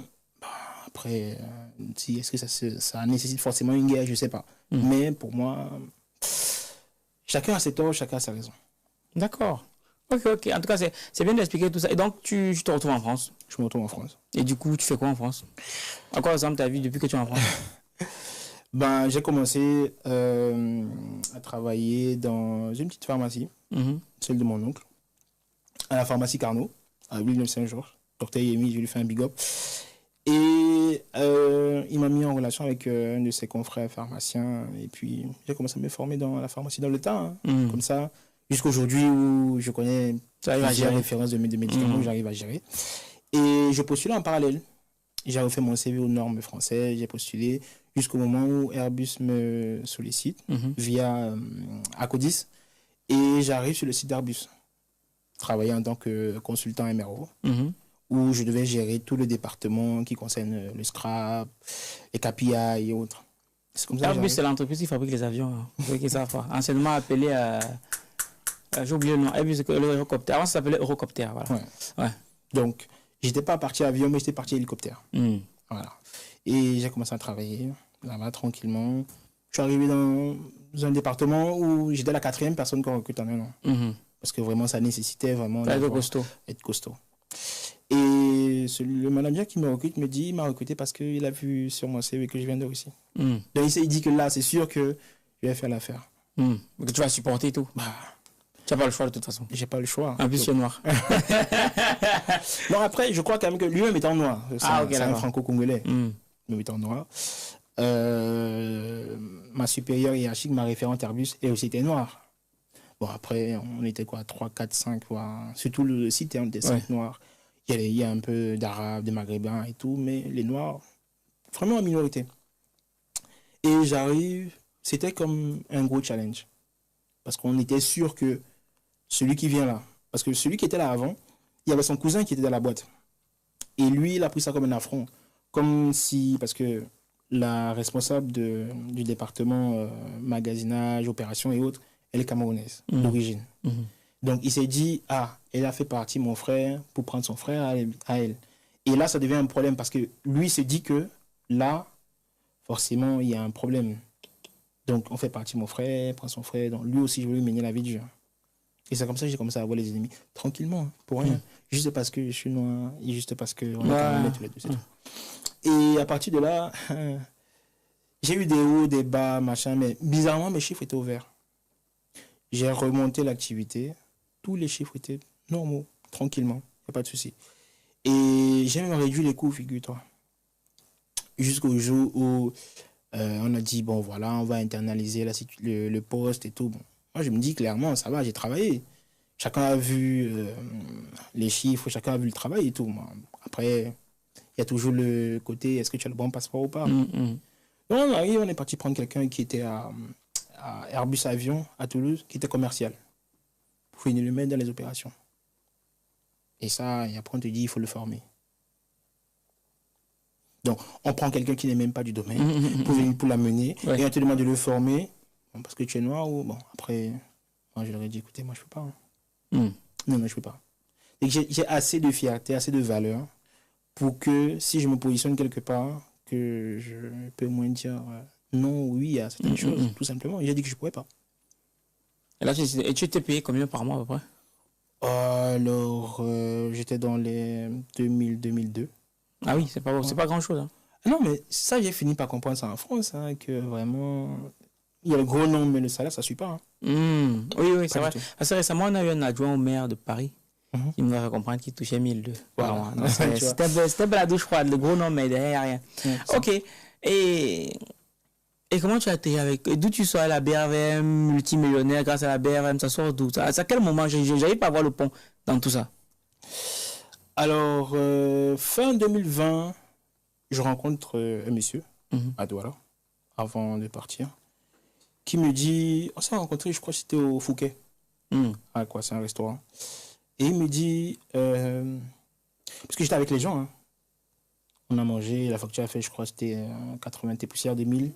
après, est-ce que ça nécessite forcément une guerre, je ne sais pas. Mais pour moi, chacun a ses torts, chacun a sa raison. D'accord. Ok. En tout cas, c'est bien d'expliquer tout ça. Et donc, tu te retrouves en France? Je me retrouve en France. Et du coup, tu fais quoi en France? À quoi ressemble ta vie depuis que tu es en France? Ben, j'ai commencé à travailler dans une petite pharmacie, celle de mon oncle, à la pharmacie Carnot, à Villeneuve-Saint-Georges. Docteur Yemi, je lui fais un big up. Et il m'a mis en relation avec un de ses confrères pharmaciens. Et puis, j'ai commencé à me former dans la pharmacie dans le temps. Comme ça, jusqu'aujourd'hui où je connais plusieurs références de médicaments que j'arrive à gérer. Et je postulais en parallèle. J'ai refait mon CV aux normes françaises. J'ai postulé jusqu'au moment où Airbus me sollicite via Acodis. Et j'arrive sur le site d'Airbus. Travailler en tant que consultant MRO. Où je devais gérer tout le département qui concerne le scrap, les KPI et autres. C'est comme ça. Airbus, c'est l'entreprise qui fabrique les avions. Anciennement appelé à... j'ai oublié le nom. Airbus, c'est l'Eurocopter. Avant, ça s'appelait Eurocopter. Voilà. Ouais. Donc, j'étais pas parti avion, mais j'étais parti hélicoptère. Voilà. Et j'ai commencé à travailler là-bas tranquillement. Je suis arrivé dans un département où j'étais la 4e personne qu'on recrute en un an. Parce que vraiment, ça nécessitait vraiment être costaud. Et le manager qui me recrute me dit, il m'a recruté parce qu'il a vu sur mon CV que je viens de Russie. Donc il dit que là, c'est sûr que je vais faire l'affaire. Que tu vas supporter et tout. Tu n'as pas le choix de toute façon. J'ai pas le choix. En plus, tu es noir. Non, après, je crois quand même que lui-même étant noir. C'est un franco-congolais. Lui étant noir. Ma supérieure hiérarchique, ma référente Airbus, elle aussi était noire. Bon, après, on était quoi, 3, 4, 5, surtout le site, on était 5 noirs. Il y a un peu d'arabes, de maghrébins et tout, mais les noirs, vraiment en minorité. Et j'arrive, c'était comme un gros challenge. Parce qu'on était sûr que celui qui vient là, parce que celui qui était là avant, il y avait son cousin qui était dans la boîte. Et lui, il a pris ça comme un affront. Comme si, parce que la responsable du département magasinage, opération et autres, elle est camerounaise, d'origine. Donc, il s'est dit, elle a fait partie mon frère pour prendre son frère à elle. Et là, ça devient un problème parce que lui se dit que là, forcément, il y a un problème. Donc, on fait partie mon frère, prend son frère. Donc, lui aussi, je veux lui mener la vie dure. Et c'est comme ça que j'ai commencé à avoir les ennemis. Tranquillement, pour rien. Juste parce que je suis noir et juste parce qu'on est camerounais tous les deux, c'est tout. Et à partir de là, j'ai eu des hauts, des bas, machin, mais bizarrement, mes chiffres étaient ouverts. J'ai remonté l'activité. Tous les chiffres étaient normaux, tranquillement, il n'y a pas de souci. Et j'ai même réduit les coûts, figure-toi. Jusqu'au jour où on a dit, bon voilà, on va internaliser le poste et tout. Bon, moi, je me dis clairement, ça va, j'ai travaillé. Chacun a vu les chiffres, chacun a vu le travail et tout. Moi. Après, il y a toujours le côté, est-ce que tu as le bon passeport ou pas? Donc on arrive, on est parti prendre quelqu'un qui était à Airbus Avion, à Toulouse, qui était commercial. Pour venir le mettre dans les opérations. Et ça, et après on te dit, il faut le former. Donc, on prend quelqu'un qui n'est même pas du domaine pour l'amener, et on te demande de le former, parce que tu es noir ou... Bon, après, moi je leur ai dit, écoutez, moi je ne peux pas. Non, je ne peux pas. Et j'ai assez de fierté, assez de valeur, pour que si je me positionne quelque part, que je peux moins dire non ou oui à certaines choses, tout simplement. Et j'ai dit que je ne pourrais pas. Et là, tu étais payé combien par mois à peu près? Alors, j'étais dans les 2000-2002. Ah oui, c'est pas grand-chose. Hein. Non, mais ça, j'ai fini par comprendre ça en France, que vraiment, il y a le gros nombre, mais le salaire, ça ne suit pas. Oui, c'est vrai. Assez récemment, on a eu un adjoint au maire de Paris qui nous a fait comprendre qu'il touchait 1002. Voilà. C'était la douche froide, le gros nombre, mais derrière, rien. Ok. Et comment tu as atterri avec... D'où tu sors à la BRVM, multimillionnaire grâce à la BRVM, ça sort d'où? À quel moment j'arrive pas à voir le pont dans tout ça? Alors, fin 2020, je rencontre un monsieur à Douala, avant de partir, qui me dit... On s'est rencontrés, je crois que c'était au Fouquet. C'est un restaurant. Et il me dit... parce que j'étais avec les gens. On a mangé, la facture a fait, je crois, c'était 80 et poussières de 1000.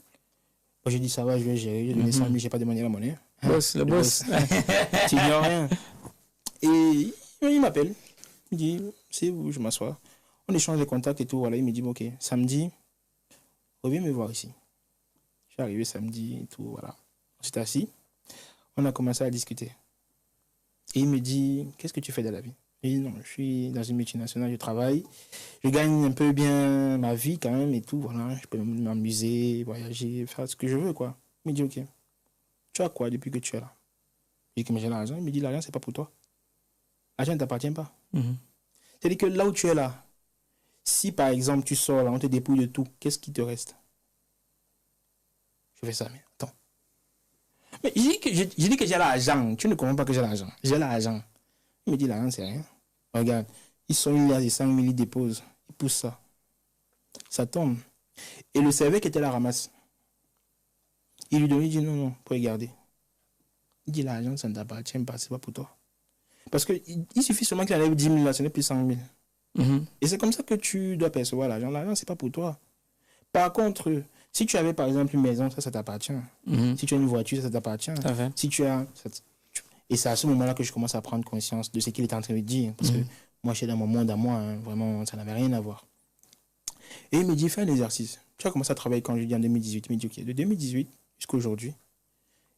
Moi, j'ai dit, ça va, je vais gérer. J'ai donné 100 000, j'ai pas demandé la monnaie. Le boss. Tu ignores rien. Et il m'appelle. Il me dit, c'est où, je m'assois. On échange les contacts et tout. Voilà. Il me dit, bon, ok, samedi, reviens me voir ici. Je suis arrivé samedi et tout. Voilà. On s'est assis. On a commencé à discuter. Et il me dit, qu'est-ce que tu fais de la vie? Je dis, non, je suis dans une multinationale, je travaille. Je gagne un peu bien ma vie quand même et tout. Voilà, je peux m'amuser, voyager, faire ce que je veux, quoi. Il me dit, ok. Tu as quoi depuis que tu es là? Je dis que j'ai l'argent. Il me dit, l'argent, c'est pas pour toi. L'argent ne t'appartient pas. C'est-à-dire que là où tu es là, si par exemple tu sors là, on te dépouille de tout, qu'est-ce qui te reste? Je fais ça, mais attends. Mais je dis que j'ai l'argent. Tu ne comprends pas que j'ai l'argent. J'ai l'argent. Il me dit, l'argent, c'est rien. Regarde, ils sont il y a des 5 000, ils déposent. Ils poussent ça. Ça tombe. Et le serveur qui était là ramasse. Il lui donne, il dit, non, non, pour regarder. Il dit, l'argent, ça ne t'appartient pas, c'est pas pour toi. Parce qu'il suffit seulement qu'il enlève 10 000, là, ce n'est plus 100 000. Et c'est comme ça que tu dois percevoir l'argent. L'argent, c'est pas pour toi. Par contre, si tu avais par exemple une maison, ça t'appartient. Si tu as une voiture, ça t'appartient. Si tu as... Et c'est à ce moment-là que je commence à prendre conscience de ce qu'il est en train de dire. Parce que moi, je suis dans mon monde à moi, hein, vraiment, ça n'avait rien à voir. Et il me dit, fais un exercice. Tu as commencé à travailler quand je dis en 2018. Il me dit, ok, de 2018 jusqu'à aujourd'hui,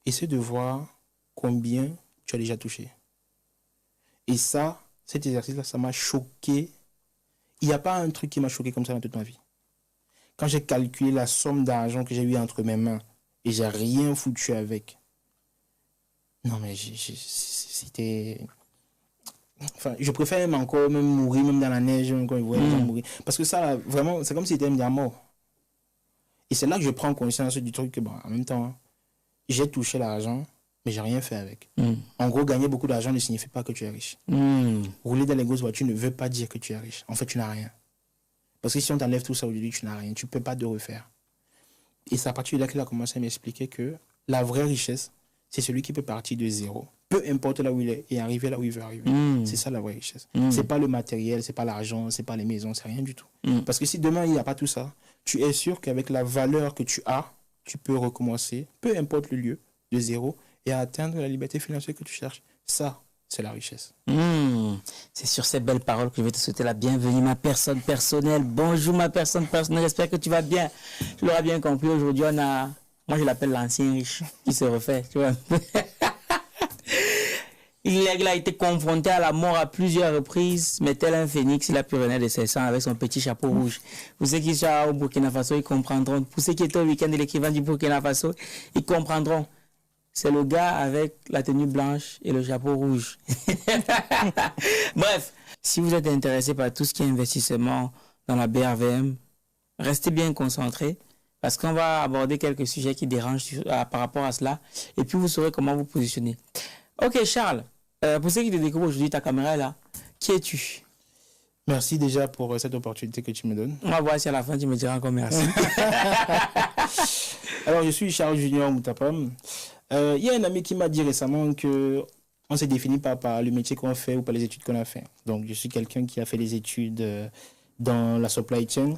essaie de voir combien tu as déjà touché. Et ça, cet exercice-là, ça m'a choqué. Il n'y a pas un truc qui m'a choqué comme ça dans toute ma vie. Quand j'ai calculé la somme d'argent que j'ai eu entre mes mains et j'ai rien foutu avec. Non, mais c'était... Enfin, je préfère même encore même mourir, même dans la neige, même quand je voyais les gens mourir. Parce que ça, vraiment, c'est comme si c'était à mort. Et c'est là que je prends conscience du truc que, bon, en même temps, j'ai touché l'argent, mais j'ai rien fait avec. En gros, gagner beaucoup d'argent ne signifie pas que tu es riche. Rouler dans les grosses voitures ne veut pas dire que tu es riche. En fait, tu n'as rien. Parce que si on t'enlève tout ça aujourd'hui, tu n'as rien. Tu ne peux pas te refaire. Et c'est à partir de là qu'il a commencé à m'expliquer que la vraie richesse, c'est celui qui peut partir de zéro. Peu importe là où il est et arriver là où il veut arriver. C'est ça la vraie richesse. C'est pas le matériel, c'est pas l'argent, c'est pas les maisons, c'est rien du tout. Parce que si demain il n'y a pas tout ça, tu es sûr qu'avec la valeur que tu as, tu peux recommencer, peu importe le lieu, de zéro, et atteindre la liberté financière que tu cherches. Ça, c'est la richesse. C'est sur ces belles paroles que je vais te souhaiter la bienvenue, ma personne personnelle. Bonjour, ma personne personnelle. J'espère que tu vas bien. Tu l'auras bien compris. Aujourd'hui, on a... Moi, je l'appelle l'ancien riche qui se refait. Tu vois. Il a été confronté à la mort à plusieurs reprises, mais tel un phénix, il a pu renaître de ses sangs avec son petit chapeau rouge. Pour ceux qui sont au Burkina Faso, ils comprendront. Pour ceux qui étaient au week-end de l'écrivain du Burkina Faso, ils comprendront. C'est le gars avec la tenue blanche et le chapeau rouge. Bref, si vous êtes intéressé par tout ce qui est investissement dans la BRVM, restez bien concentrés parce qu'on va aborder quelques sujets qui dérangent par rapport à cela et puis vous saurez comment vous positionner. Ok Charles, pour ceux qui te découvrent aujourd'hui, ta caméra est là. Qui es-tu? Merci déjà pour cette opportunité que tu me donnes. On va voir si à la fin tu me diras encore merci. Alors je suis Charles Junior Moutapam. Il y a un ami qui m'a dit récemment que on s'est défini pas par le métier qu'on fait ou par les études qu'on a fait. Donc, je suis quelqu'un qui a fait des études dans la supply chain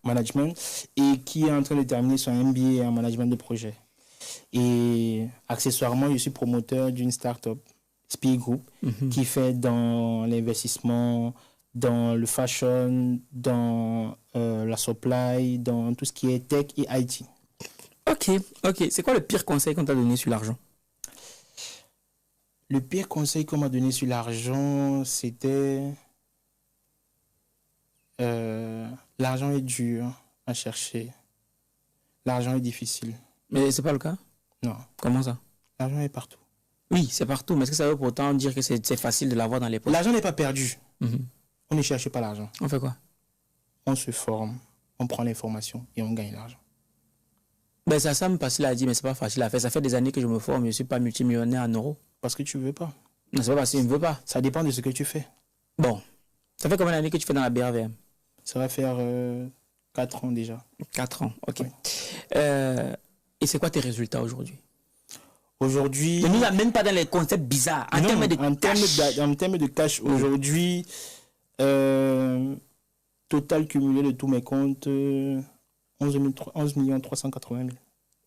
management et qui est en train de terminer son MBA en management de projet. Et accessoirement, je suis promoteur d'une start-up, SPI Group, qui fait dans l'investissement, dans le fashion, dans la supply, dans tout ce qui est tech et IT. Ok. C'est quoi le pire conseil qu'on t'a donné sur l'argent? Le pire conseil qu'on m'a donné sur l'argent, c'était... l'argent est dur à chercher. L'argent est difficile. Mais c'est pas le cas? Non. Comment ça? L'argent est partout. Oui, c'est partout. Mais est-ce que ça veut pourtant dire que c'est facile de l'avoir dans les poches? L'argent n'est pas perdu. On ne cherche pas l'argent. On fait quoi? On se forme, on prend l'information et on gagne l'argent. Ben ça semble facile à dire, mais c'est pas facile à faire. Ça fait des années que je me forme, je ne suis pas multimillionnaire en euros. Parce que tu ne veux pas. Non, c'est pas parce que je ne veux pas. Ça dépend de ce que tu fais. Bon. Ça fait combien d'années que tu fais dans la BRVM? Ça va faire 4 ans déjà. 4 ans, ok. Oui. Et c'est quoi tes résultats aujourd'hui? Aujourd'hui... Ne nous amène pas dans les concepts bizarres. En termes de cash, aujourd'hui, total cumulé de tous mes comptes, 11 380 000.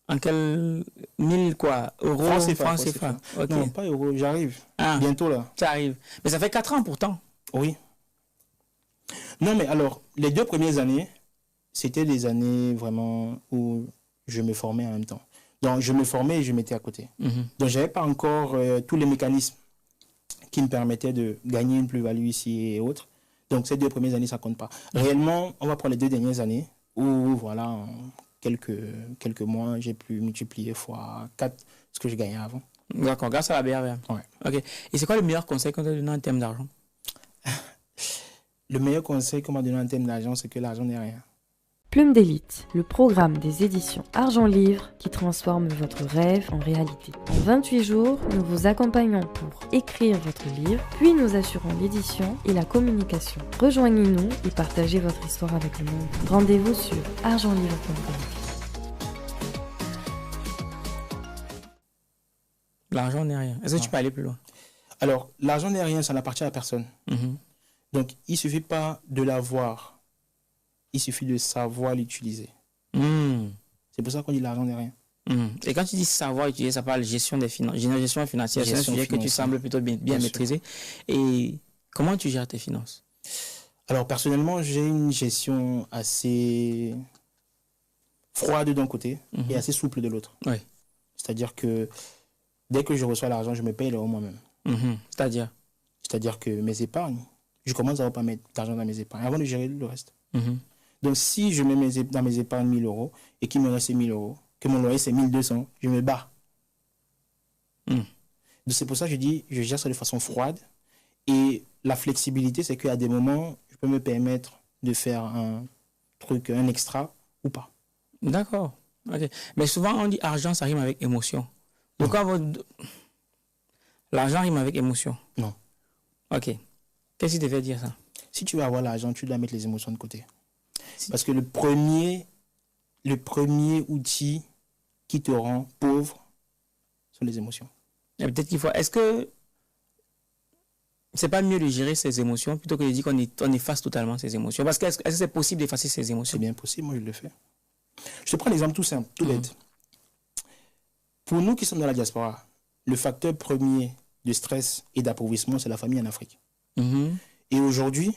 En quel... 1000 quoi? Euros, francs CFA. Okay. Non, pas euros, j'arrive. Bientôt là. Ça arrive. Mais ça fait 4 ans pourtant. Oui. Non, mais alors, les 2 premières années, c'était des années vraiment où je me formais en même temps. Donc, je me formais et je mettais à côté. Donc, je n'avais pas encore tous les mécanismes qui me permettaient de gagner une plus-value ici et autres. Donc, ces 2 premières années, ça compte pas. Réellement, on va prendre les 2 dernières années où, voilà, en quelques mois, j'ai pu multiplier fois 4 ce que je gagnais avant. D'accord, grâce à la BRVM. Ouais. Ok. Et c'est quoi le meilleur conseil qu'on t'a donné en termes d'argent? Le meilleur conseil qu'on m'a donné en termes d'argent, c'est que l'argent n'est rien. Plume d'élite, le programme des éditions Argent Livre qui transforme votre rêve en réalité. En 28 jours, nous vous accompagnons pour écrire votre livre, puis nous assurons l'édition et la communication. Rejoignez-nous et partagez votre histoire avec le monde. Rendez-vous sur argentlivre.com. L'argent n'est rien. Est-ce que tu peux aller plus loin? Alors, l'argent n'est rien, ça n'appartient à personne. Donc, il ne suffit pas de l'avoir. Il suffit de savoir l'utiliser. C'est pour ça qu'on dit l'argent n'est rien. Et quand tu dis savoir utiliser, ça parle de gestion des finances, gestion financière. C'est un sujet que tu sembles plutôt bien maîtriser. Et comment tu gères tes finances? Alors, personnellement, j'ai une gestion assez froide d'un côté et assez souple de l'autre. Oui. C'est-à-dire que dès que je reçois l'argent, je me paye l'euro moi-même. C'est-à-dire que mes épargnes, je commence à ne pas mettre d'argent dans mes épargnes avant de gérer le reste. Donc, si je mets dans mes épargnes 1 000 euros et qu'il me reste 1 000 euros, que mon loyer c'est 1 200, je me bats. Donc, c'est pour ça que je dis, je gère ça de façon froide. Et la flexibilité, c'est qu'à des moments, je peux me permettre de faire un truc, un extra ou pas. D'accord. Okay. Mais souvent, on dit argent, ça rime avec émotion. Pourquoi l'argent rime avec émotion? Non. Ok. Qu'est-ce qui te fait dire ça? Si tu veux avoir l'argent, tu dois mettre les émotions de côté. Parce que le premier outil qui te rend pauvre sont les émotions. Et peut-être qu'il faut... Est-ce que c'est pas mieux de gérer ses émotions plutôt que de dire qu'on efface totalement ses émotions? Parce que est-ce que c'est possible d'effacer ses émotions? C'est bien possible, moi je le fais. Je te prends un exemple tout simple, tout bête. Pour nous qui sommes dans la diaspora, le facteur premier de stress et d'appauvrissement, c'est la famille en Afrique. Et aujourd'hui,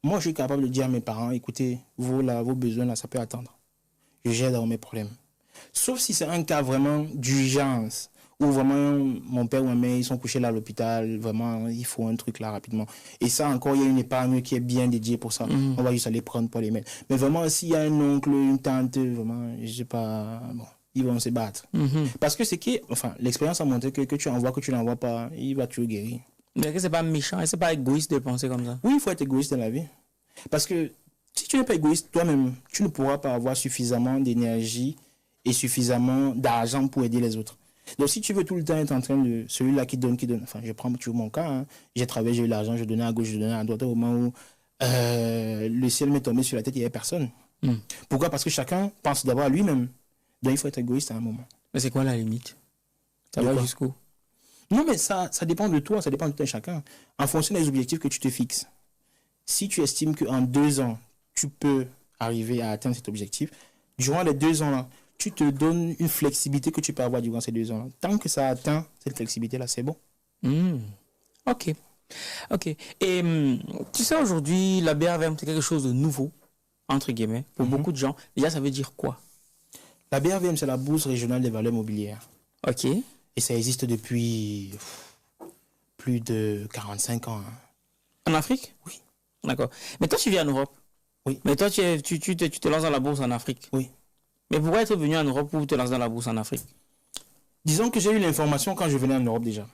moi, je suis capable de dire à mes parents, écoutez, vos besoins, là, ça peut attendre. Je gère dans mes problèmes. Sauf si c'est un cas vraiment d'urgence, où vraiment mon père ou ma mère, ils sont couchés là à l'hôpital, vraiment, il faut un truc là rapidement. Et ça, encore, il y a une épargne qui est bien dédiée pour ça. On va juste aller prendre pour les mettre. Mais vraiment, s'il y a un oncle, une tante, vraiment, je sais pas, bon, ils vont se battre. Parce que c'est qui, enfin, l'expérience a montré que tu envoies, que tu n'envoies pas, il va toujours guérir. Mais est-ce que c'est pas méchant, est-ce que c'est pas égoïste de penser comme ça? Oui, il faut être égoïste dans la vie. Parce que si tu n'es pas égoïste toi-même, tu ne pourras pas avoir suffisamment d'énergie et suffisamment d'argent pour aider les autres. Donc si tu veux tout le temps être en train de celui-là qui donne, enfin je prends toujours mon cas, hein. J'ai travaillé, j'ai eu l'argent, je donnais à gauche, je donnais à droite au moment où le ciel m'est tombé sur la tête, il n'y avait personne. Pourquoi? Parce que chacun pense d'abord à lui-même. Donc il faut être égoïste à un moment. Mais c'est quoi la limite? Ça va jusqu'où? Non, mais ça dépend de toi, ça dépend de tout un chacun. En fonction des objectifs que tu te fixes. Si tu estimes qu'en 2 ans, tu peux arriver à atteindre cet objectif, durant les 2 ans-là, tu te donnes une flexibilité que tu peux avoir durant ces 2 ans-là. Tant que ça atteint cette flexibilité-là, c'est bon. Ok. Et tu sais, aujourd'hui, la BRVM, c'est quelque chose de nouveau, entre guillemets, pour beaucoup de gens. Déjà, ça veut dire quoi? La BRVM, c'est la Bourse régionale des valeurs mobilières. Ok. Et ça existe depuis plus de 45 ans. En Afrique? Oui. D'accord. Mais toi, tu vis en Europe? Oui. Mais toi, tu te lances dans la bourse en Afrique? Oui. Mais pourquoi être venu en Europe pour te lancer dans la bourse en Afrique? Disons que j'ai eu l'information quand je venais en Europe déjà.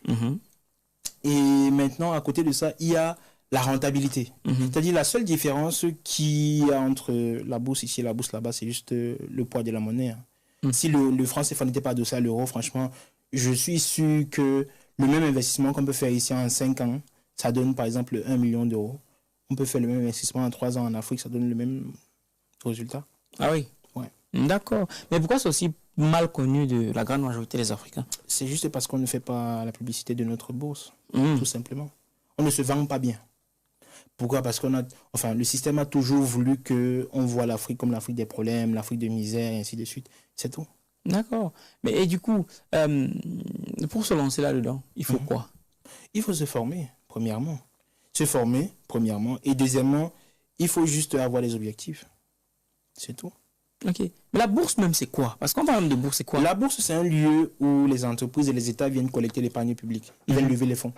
Et maintenant, à côté de ça, il y a la rentabilité. C'est-à-dire la seule différence qu'il y a entre la bourse ici et la bourse là-bas, c'est juste le poids de la monnaie. Si le franc CFA n'était pas adossé à l'euro, franchement, je suis sûr que le même investissement qu'on peut faire ici en 5 ans, ça donne par exemple 1 million d'euros. On peut faire le même investissement en 3 ans en Afrique, ça donne le même résultat. Ah oui? Ouais. D'accord. Mais pourquoi c'est aussi mal connu de la grande majorité des Africains? C'est juste parce qu'on ne fait pas la publicité de notre bourse, tout simplement. On ne se vend pas bien. Pourquoi? Parce le système a toujours voulu qu'on voit l'Afrique comme l'Afrique des problèmes, l'Afrique de misère, et ainsi de suite. C'est tout. D'accord. Mais et du coup, pour se lancer là-dedans, il faut quoi? Il faut se former, premièrement. Et deuxièmement, il faut juste avoir des objectifs. C'est tout. Ok. Mais la bourse même, c'est quoi? Parce qu'on parle de bourse, c'est quoi? La bourse, c'est un lieu où les entreprises et les États viennent collecter l'épargne publique. Ils viennent lever les fonds.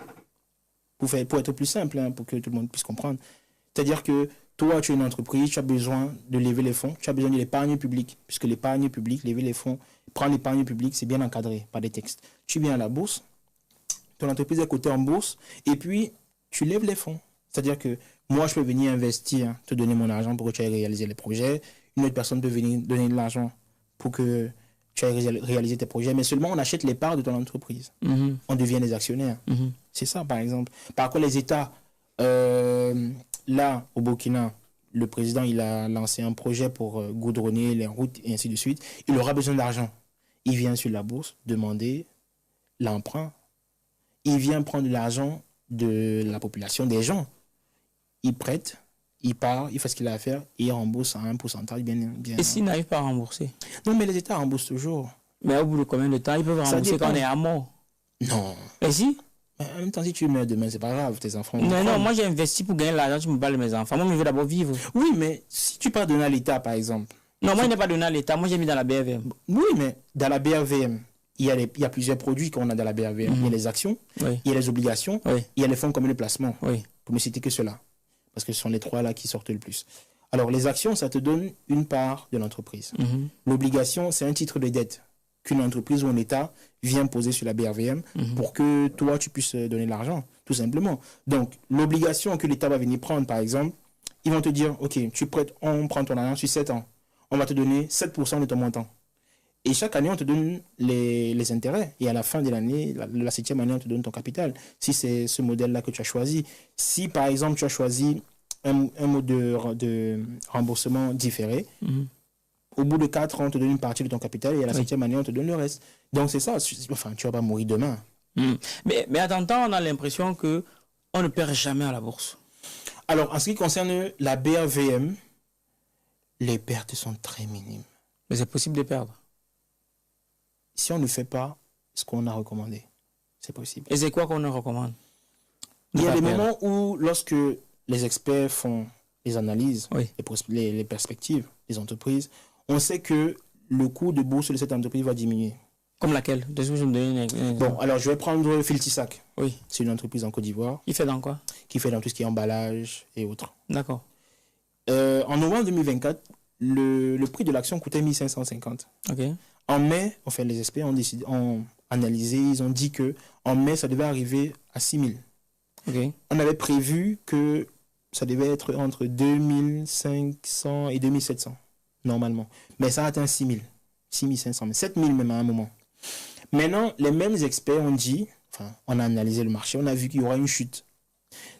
pour être plus simple, hein, pour que tout le monde puisse comprendre. C'est-à-dire que toi, tu es une entreprise, tu as besoin de lever les fonds, tu as besoin de l'épargne publique, puisque l'épargne publique, lever les fonds, prendre l'épargne publique, c'est bien encadré par des textes. Tu viens à la bourse, ton entreprise est cotée en bourse, et puis tu lèves les fonds. C'est-à-dire que moi, je peux venir investir, te donner mon argent pour que tu ailles réaliser les projets. Une autre personne peut venir donner de l'argent pour que tu ailles réaliser tes projets, mais seulement on achète les parts de ton entreprise. On devient des actionnaires. C'est ça, par exemple. Par contre, les États, là, au Burkina, le président, il a lancé un projet pour goudronner les routes et ainsi de suite. Il aura besoin d'argent. Il vient sur la bourse demander l'emprunt. Il vient prendre l'argent de la population, des gens. Il prête, il part, il fait ce qu'il a à faire et il rembourse à un pourcentage bien. Et s'il n'arrive pas à rembourser? Non, mais les États remboursent toujours. Mais au bout de combien de temps ils peuvent rembourser quand on est à mort? Non. Et si? Mais en même temps, si tu meurs demain, c'est pas grave, tes enfants. Non, moi j'ai investi pour gagner l'argent, tu me parles de mes enfants. Moi, je veux d'abord vivre. Oui, mais si tu pars donner à l'État, par exemple. Non, moi, je n'ai pas donné à l'État, moi j'ai mis dans la BRVM. Oui, mais dans la BRVM, il y a plusieurs produits qu'on a dans la BRVM. Il y a les actions, il y a les obligations, il y a les fonds communs de placement. Pour ne citer que cela. Parce que ce sont les trois là qui sortent le plus. Alors, les actions, ça te donne une part de l'entreprise. L'obligation, c'est un titre de dette qu'une entreprise ou un État vient poser sur la BRVM pour que toi, tu puisses donner de l'argent, tout simplement. Donc, l'obligation que l'État va venir prendre, par exemple, ils vont te dire, OK, tu prêtes, on prend ton argent sur 7 ans. On va te donner 7% de ton montant. Et chaque année, on te donne les intérêts. Et à la fin de l'année, la 7e année, on te donne ton capital. Si c'est ce modèle-là que tu as choisi. Si, par exemple, tu as choisi un mode de remboursement différé, au bout de 4 ans, on te donne une partie de ton capital et à la 7e année, on te donne le reste. Donc, c'est ça. Enfin, tu ne vas pas mourir demain. Mais à t'entendre, on a l'impression qu'on ne perd jamais à la bourse. Alors, en ce qui concerne la BRVM, les pertes sont très minimes. Mais c'est possible de perdre. Si on ne fait pas ce qu'on a recommandé, c'est possible. Et c'est quoi qu'on nous recommande? Il y a des moments où, lorsque les experts font les analyses, les perspectives des entreprises, on sait que le cours de bourse de cette entreprise va diminuer. Comme laquelle? Bon, alors je vais prendre Filtisac. Oui. C'est une entreprise en Côte d'Ivoire. Il fait dans quoi? Qui fait dans tout ce qui est emballage et autres. D'accord. En novembre 2024, le prix de l'action coûtait 1550. Ok. En mai, enfin, les experts ont analysé, ils ont dit que en mai, ça devait arriver à 6000. Okay. On avait prévu que ça devait être entre 2500 et 2700, normalement. Mais ça a atteint 6000, 6500, mais 7000 même à un moment. Maintenant, les mêmes experts ont dit, enfin, on a analysé le marché, on a vu qu'il y aura une chute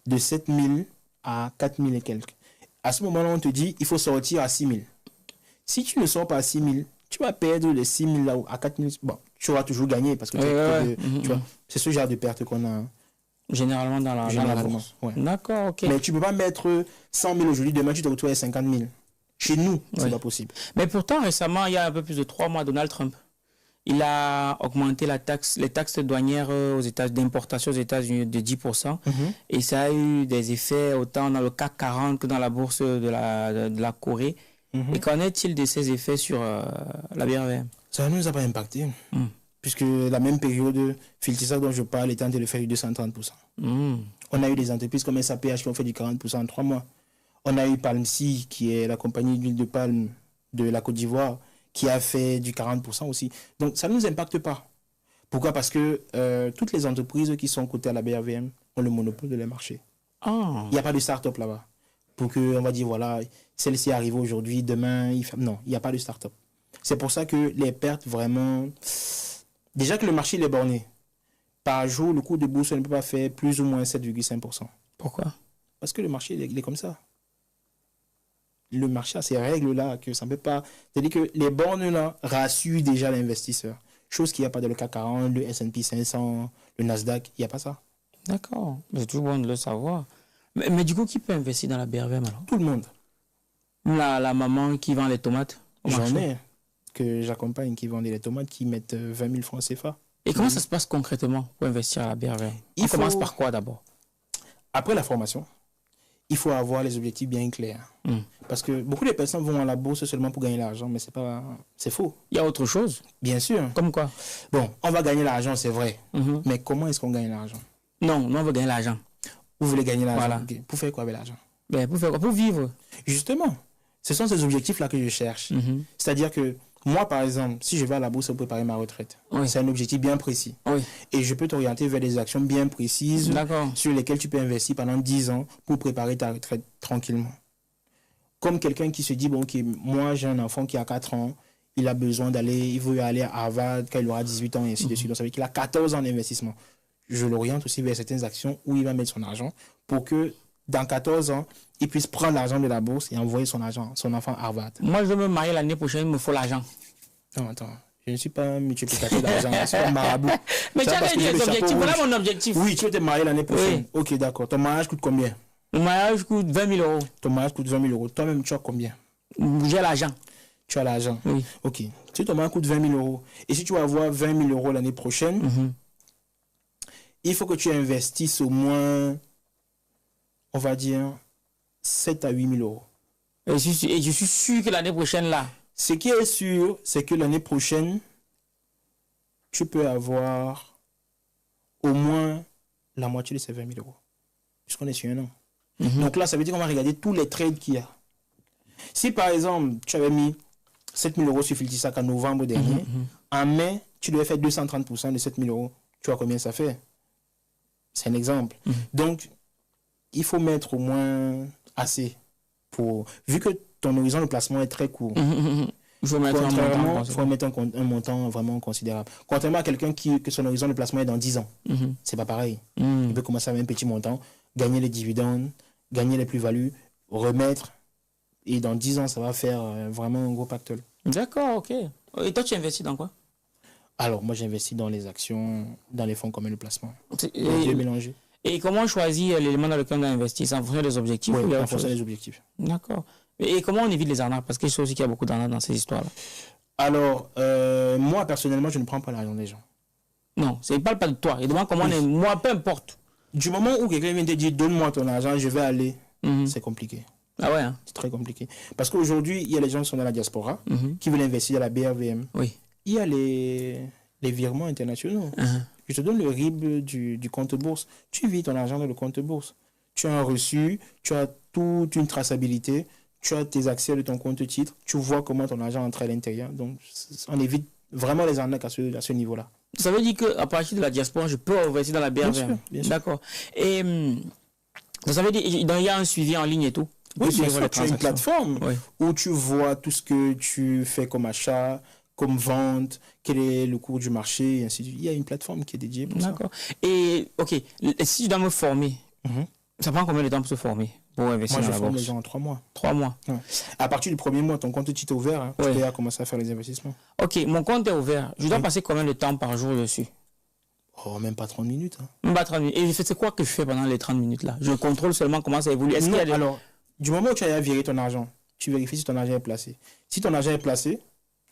de 7000 à 4000 et quelques. À ce moment-là, on te dit, il faut sortir à 6000. Si tu ne sors pas à 6000, tu vas perdre les 6000 là à 4000. Bon, tu auras toujours gagné parce que tu vois, c'est ce genre de perte qu'on a. Généralement dans la bourse. Ouais. D'accord, ok. Mais tu ne peux pas mettre 100 000 aujourd'hui, demain tu te retrouves à 50 000. Chez nous, c'est pas possible. Mais pourtant, récemment, il y a un peu plus de 3 mois, Donald Trump, il a augmenté les taxes douanières d'importation aux États-Unis de 10%. Et ça a eu des effets autant dans le CAC 40 que dans la bourse de la Corée. Et qu'en est-il de ces effets sur la BRVM? Ça ne nous a pas impacté. Puisque la même période, Filtisac dont je parle est en train de faire du 230%. On a eu des entreprises comme SAPH qui ont fait du 40% en 3 mois. On a eu Palmsea, qui est la compagnie d'huile de palme de la Côte d'Ivoire, qui a fait du 40% aussi. Donc ça ne nous impacte pas. Pourquoi? Parce que toutes les entreprises qui sont cotées à la BRVM ont le monopole de leur marché. Il n'y a pas de start-up là-bas. Pour qu'on va dire, voilà, celle-ci arrive aujourd'hui, demain, non, il n'y a pas de start-up. C'est pour ça que les pertes vraiment... Déjà que le marché il est borné. Par jour, le cours de bourse ne peut pas faire plus ou moins 7,5%. Pourquoi? Parce que le marché il est comme ça. Le marché a ces règles-là que ça ne peut pas... C'est-à-dire que les bornes-là rassurent déjà l'investisseur. Chose qu'il n'y a pas dans le CAC 40, le S&P 500, le Nasdaq, il n'y a pas ça. D'accord, c'est toujours bon de le savoir. Mais du coup, qui peut investir dans la BRVM alors? Tout le monde. La maman qui vend les tomates? J'en ai que j'accompagne qui vendent les tomates, qui mettent 20 000 francs CFA. Et comment ça se passe concrètement pour investir à la BRVM? On commence par quoi d'abord? Après la formation, il faut avoir les objectifs bien clairs. Parce que beaucoup de personnes vont à la bourse seulement pour gagner l'argent, mais c'est faux. Il y a autre chose? Bien sûr. Comme quoi? Bon, on va gagner l'argent, c'est vrai. Mais comment est-ce qu'on gagne l'argent? Non, on veut gagner l'argent. Vous voulez gagner l'argent. Voilà. Okay. Pour faire quoi avec l'argent? Ben, pour faire quoi? Pour vivre. Justement, ce sont ces objectifs-là que je cherche. C'est-à-dire que moi, par exemple, si je vais à la bourse pour préparer ma retraite, c'est un objectif bien précis. Et je peux t'orienter vers des actions bien précises sur lesquelles tu peux investir pendant 10 ans pour préparer ta retraite tranquillement. Comme quelqu'un qui se dit, bon, ok, moi j'ai un enfant qui a 4 ans, il a besoin d'aller, il veut aller à Harvard quand il aura 18 ans et ainsi de suite. Donc ça veut dire qu'il a 14 ans d'investissement. Je l'oriente aussi vers certaines actions où il va mettre son argent pour que dans 14 ans, il puisse prendre l'argent de la bourse et envoyer son enfant à Harvard. Moi, je veux me marier l'année prochaine, il me faut l'argent. Non, attends. Je ne suis pas un multiplicateur d'argent, je ne suis pas un marabout. Mais tu as des objectifs, voilà mon objectif. Oui, tu veux te marier l'année prochaine. Oui. Ok, d'accord. Ton mariage coûte combien? Le mariage coûte 20 000 euros. Ton mariage coûte 20 000 euros. Toi-même, tu as combien? J'ai l'argent. Tu as l'argent? Oui. Ok. Si ton mariage coûte 20 000 euros, et si tu vas avoir 20 000 euros l'année prochaine, il faut que tu investisses au moins, on va dire, 7 à 8 000 euros. Et je suis sûr que l'année prochaine, là... Ce qui est sûr, c'est que l'année prochaine, tu peux avoir au moins la moitié de ces 20 000 euros. Puisqu'on est sur un an. Donc là, ça veut dire qu'on va regarder tous les trades qu'il y a. Si par exemple, tu avais mis 7 000 euros sur Filtisac en novembre dernier, en mai, tu devais faire 230% de 7 000 euros. Tu vois combien ça fait? C'est un exemple. Donc, il faut mettre au moins assez pour... Vu que ton horizon de placement est très court, il faut mettre un montant vraiment considérable. Contrairement à quelqu'un que son horizon de placement est dans 10 ans, c'est pas pareil. Il peut commencer avec un petit montant, gagner les dividendes, gagner les plus-values, remettre, et dans 10 ans, ça va faire vraiment un gros pactole. D'accord, ok. Et toi, tu investis dans quoi? Alors, moi, j'investis dans les actions, dans les fonds communs de placement. Et mélangé. Et comment on choisit l'élément dans lequel on investit? C'est en fonction des objectifs? Oui, en fonction des objectifs. D'accord. Et comment on évite les arnaques? Parce que je sais aussi qu'il y a beaucoup d'arnaques dans ces histoires-là. Alors, moi, personnellement, je ne prends pas l'argent des gens. Non, il ne parle pas de toi. Il demande comment on est. Moi, peu importe. Du moment où quelqu'un vient te dire, donne-moi ton argent, je vais aller, c'est compliqué. Ah ouais, hein? C'est très compliqué. Parce qu'aujourd'hui, il y a les gens qui sont dans la diaspora, qui veulent investir à la BRVM. Oui. Il y a les virements internationaux. Je te donne le RIB du compte bourse. Tu vis ton argent dans le compte bourse. Tu as un reçu, tu as toute une traçabilité, tu as tes accès de ton compte titre, tu vois comment ton argent entre à l'intérieur. Donc, on évite vraiment les arnaques à ce niveau-là. Ça veut dire qu'à partir de la diaspora, je peux investir dans la BRVM? Bien sûr. D'accord. Et ça veut dire qu'il y a un suivi en ligne et tout? Oui, bien sûr, tu as une plateforme où tu vois tout ce que tu fais comme achat, comme vente, quel est le cours du marché, et ainsi de suite. Il y a une plateforme qui est dédiée pour ça. D'accord. Et, ok, si je dois me former, ça prend combien de temps pour se former, pour investir dans la bourse? Moi, je forme les gens en 3 mois. 3 mois. Ouais. À partir du premier mois, ton compte titre est ouvert, hein, tu peux commencer à faire les investissements. Ok, mon compte est ouvert. Je dois passer combien de temps par jour dessus? Oh, même pas 30 minutes. Hein. Même pas 30 minutes. Et c'est quoi que je fais pendant les 30 minutes là? Je contrôle seulement comment ça évolue. Est-ce qu'il y a des... Alors, du moment où tu as viré ton argent, tu vérifies si ton argent est placé. Si ton argent est placé,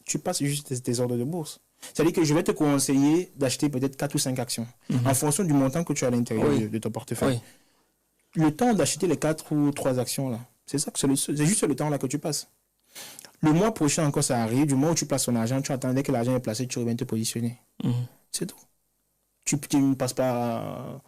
tu passes juste tes ordres de bourse. C'est-à-dire que je vais te conseiller d'acheter peut-être 4 ou 5 actions en fonction du montant que tu as à l'intérieur de ton portefeuille. Le temps d'acheter les 4 ou 3 actions là, c'est juste le temps là que tu passes. Le mois prochain encore ça arrive, du moment où tu places ton argent, tu attends dès que l'argent est placé, tu reviens te positionner. C'est tout. Tu ne passes pas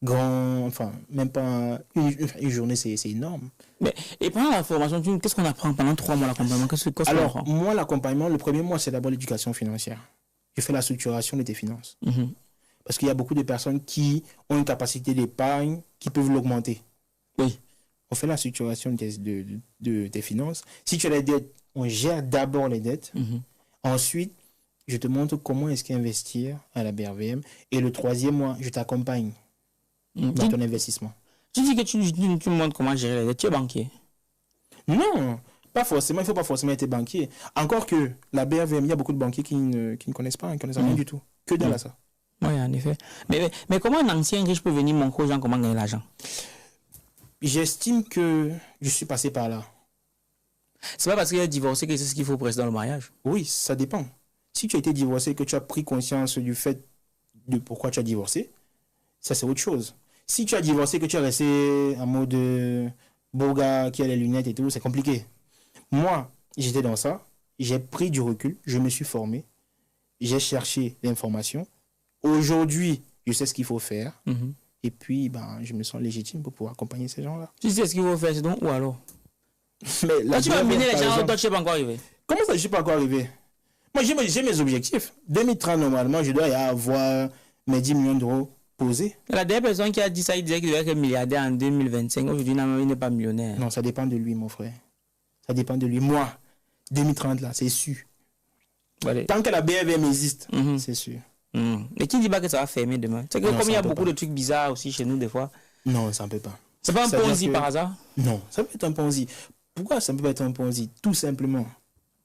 même pas une journée, c'est énorme. Mais, et pendant la formation, qu'est-ce qu'on apprend pendant 3 mois l'accompagnement? Alors, moi, l'accompagnement, le premier mois, c'est d'abord l'éducation financière. Je fais la structuration de tes finances. Parce qu'il y a beaucoup de personnes qui ont une capacité d'épargne qui peuvent l'augmenter. Oui. On fait la structuration de tes finances. Si tu as des dettes, on gère d'abord les dettes. Ensuite, je te montre comment est-ce qu'investir à la BRVM. Et le 3e mois, je t'accompagne dans ton investissement. Tu dis que tu me montres comment gérer les dettes. Tu es banquier? Non, pas forcément. Il ne faut pas forcément être banquier. Encore que la BRVM, il y a beaucoup de banquiers qui ne connaissent pas, qui ne connaissent rien du tout. Que dalle à ça. Oui, en effet. Mais comment un ancien riche peut venir montrer aux gens comment gagner l'argent? J'estime que je suis passé par là. C'est pas parce qu'il a divorcé que c'est ce qu'il faut presser dans le mariage? Oui, ça dépend. Si tu as été divorcé, que tu as pris conscience du fait de pourquoi tu as divorcé, ça c'est autre chose. Si tu as divorcé, que tu es resté en mode beau gars qui a les lunettes et tout, c'est compliqué. Moi, j'étais dans ça, j'ai pris du recul, je me suis formé, j'ai cherché l'information. Aujourd'hui, je sais ce qu'il faut faire Et puis, je me sens légitime pour pouvoir accompagner ces gens-là. Tu sais ce qu'il faut faire, c'est donc où alors? Mais quand tu vas mener les gens, toi, tu n'es pas encore arrivé. Comment ça, je ne suis pas encore arrivé? Moi, j'ai mes objectifs. 2030, normalement, je dois y avoir mes 10 millions d'euros posés. La dernière personne qui a dit ça, il disait qu'il devait être milliardaire en 2025. Aujourd'hui, il n'est pas millionnaire. Non, ça dépend de lui, mon frère. Ça dépend de lui. Moi, 2030, là, c'est sûr. Voilà. Tant que la BRVM existe, c'est sûr. Mais qui ne dit pas que ça va fermer demain? C'est que non, comme il y a beaucoup de trucs bizarres aussi chez nous, des fois. Non, ça ne peut pas. C'est pas un Ponzi par hasard? Non, ça peut être un Ponzi. Pourquoi ça ne peut pas être un Ponzi? Tout simplement.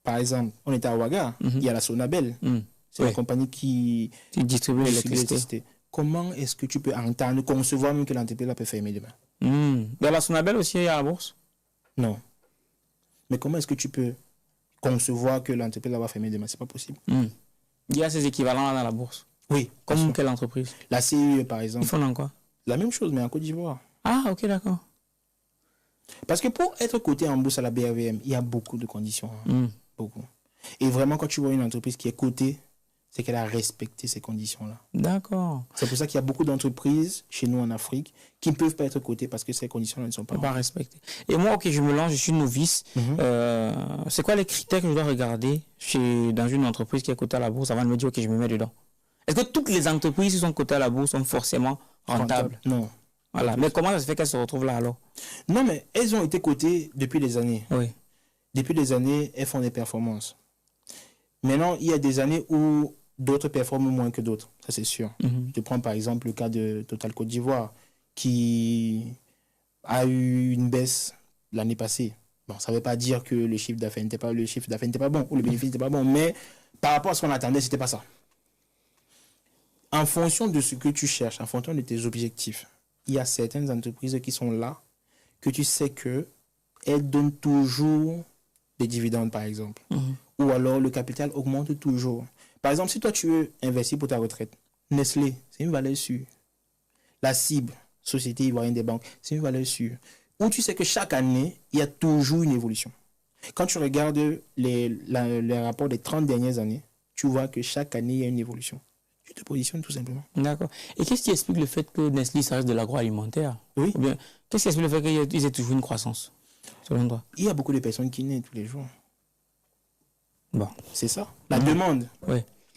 Par exemple, on était à Ouaga, il y a la Sonabel. C'est la compagnie qui distribue l'électricité. Comment est-ce que tu peux entendre, concevoir même que l'entreprise peut fermer demain? Dans la Sonabel aussi, il y a la bourse? Non. Mais comment est-ce que tu peux concevoir que l'entreprise va fermer demain? C'est pas possible. Il y a ces équivalents dans la bourse. Oui. Comme quelle entreprise? La CIE, par exemple. Ils font dans quoi? La même chose, mais en Côte d'Ivoire. Ah, ok, d'accord. Parce que pour être coté en bourse à la BRVM, il y a beaucoup de conditions. Beaucoup. Et vraiment, quand tu vois une entreprise qui est cotée, c'est qu'elle a respecté ces conditions-là. D'accord. C'est pour ça qu'il y a beaucoup d'entreprises chez nous en Afrique qui ne peuvent pas être cotées parce que ces conditions-là ne sont pas respectées. Et moi, ok, je me lance, je suis novice. C'est quoi les critères que je dois regarder dans une entreprise qui est cotée à la bourse avant de me dire, ok, je me mets dedans? Est-ce que toutes les entreprises qui sont cotées à la bourse sont forcément rentables? Non. Voilà. Mais comment ça se fait qu'elles se retrouvent là alors? Non, mais elles ont été cotées depuis des années. Oui. Depuis des années, elles font des performances. Maintenant, il y a des années où d'autres performent moins que d'autres, ça c'est sûr. Je prends par exemple le cas de Total Côte d'Ivoire qui a eu une baisse l'année passée. Bon, ça ne veut pas dire que le chiffre d'affaires n'était pas bon ou le bénéfice n'était pas bon, mais par rapport à ce qu'on attendait, ce n'était pas ça. En fonction de ce que tu cherches, en fonction de tes objectifs, il y a certaines entreprises qui sont là, que tu sais qu'elles donnent toujours des dividendes, par exemple. Ou alors le capital augmente toujours. Par exemple, si toi tu veux investir pour ta retraite, Nestlé, c'est une valeur sûre. La cible, Société Ivoirienne des banques, c'est une valeur sûre. Où tu sais que chaque année, il y a toujours une évolution. Quand tu regardes les rapports des 30 dernières années, tu vois que chaque année, il y a une évolution. Tu te positionnes tout simplement. D'accord. Et qu'est-ce qui explique le fait que Nestlé, ça reste de l'agroalimentaire? Oui. Ou bien, qu'est-ce qui explique le fait qu'ils aient toujours une croissance, selon toi? Il y a beaucoup de personnes qui naissent tous les jours. Bon. C'est ça. La demande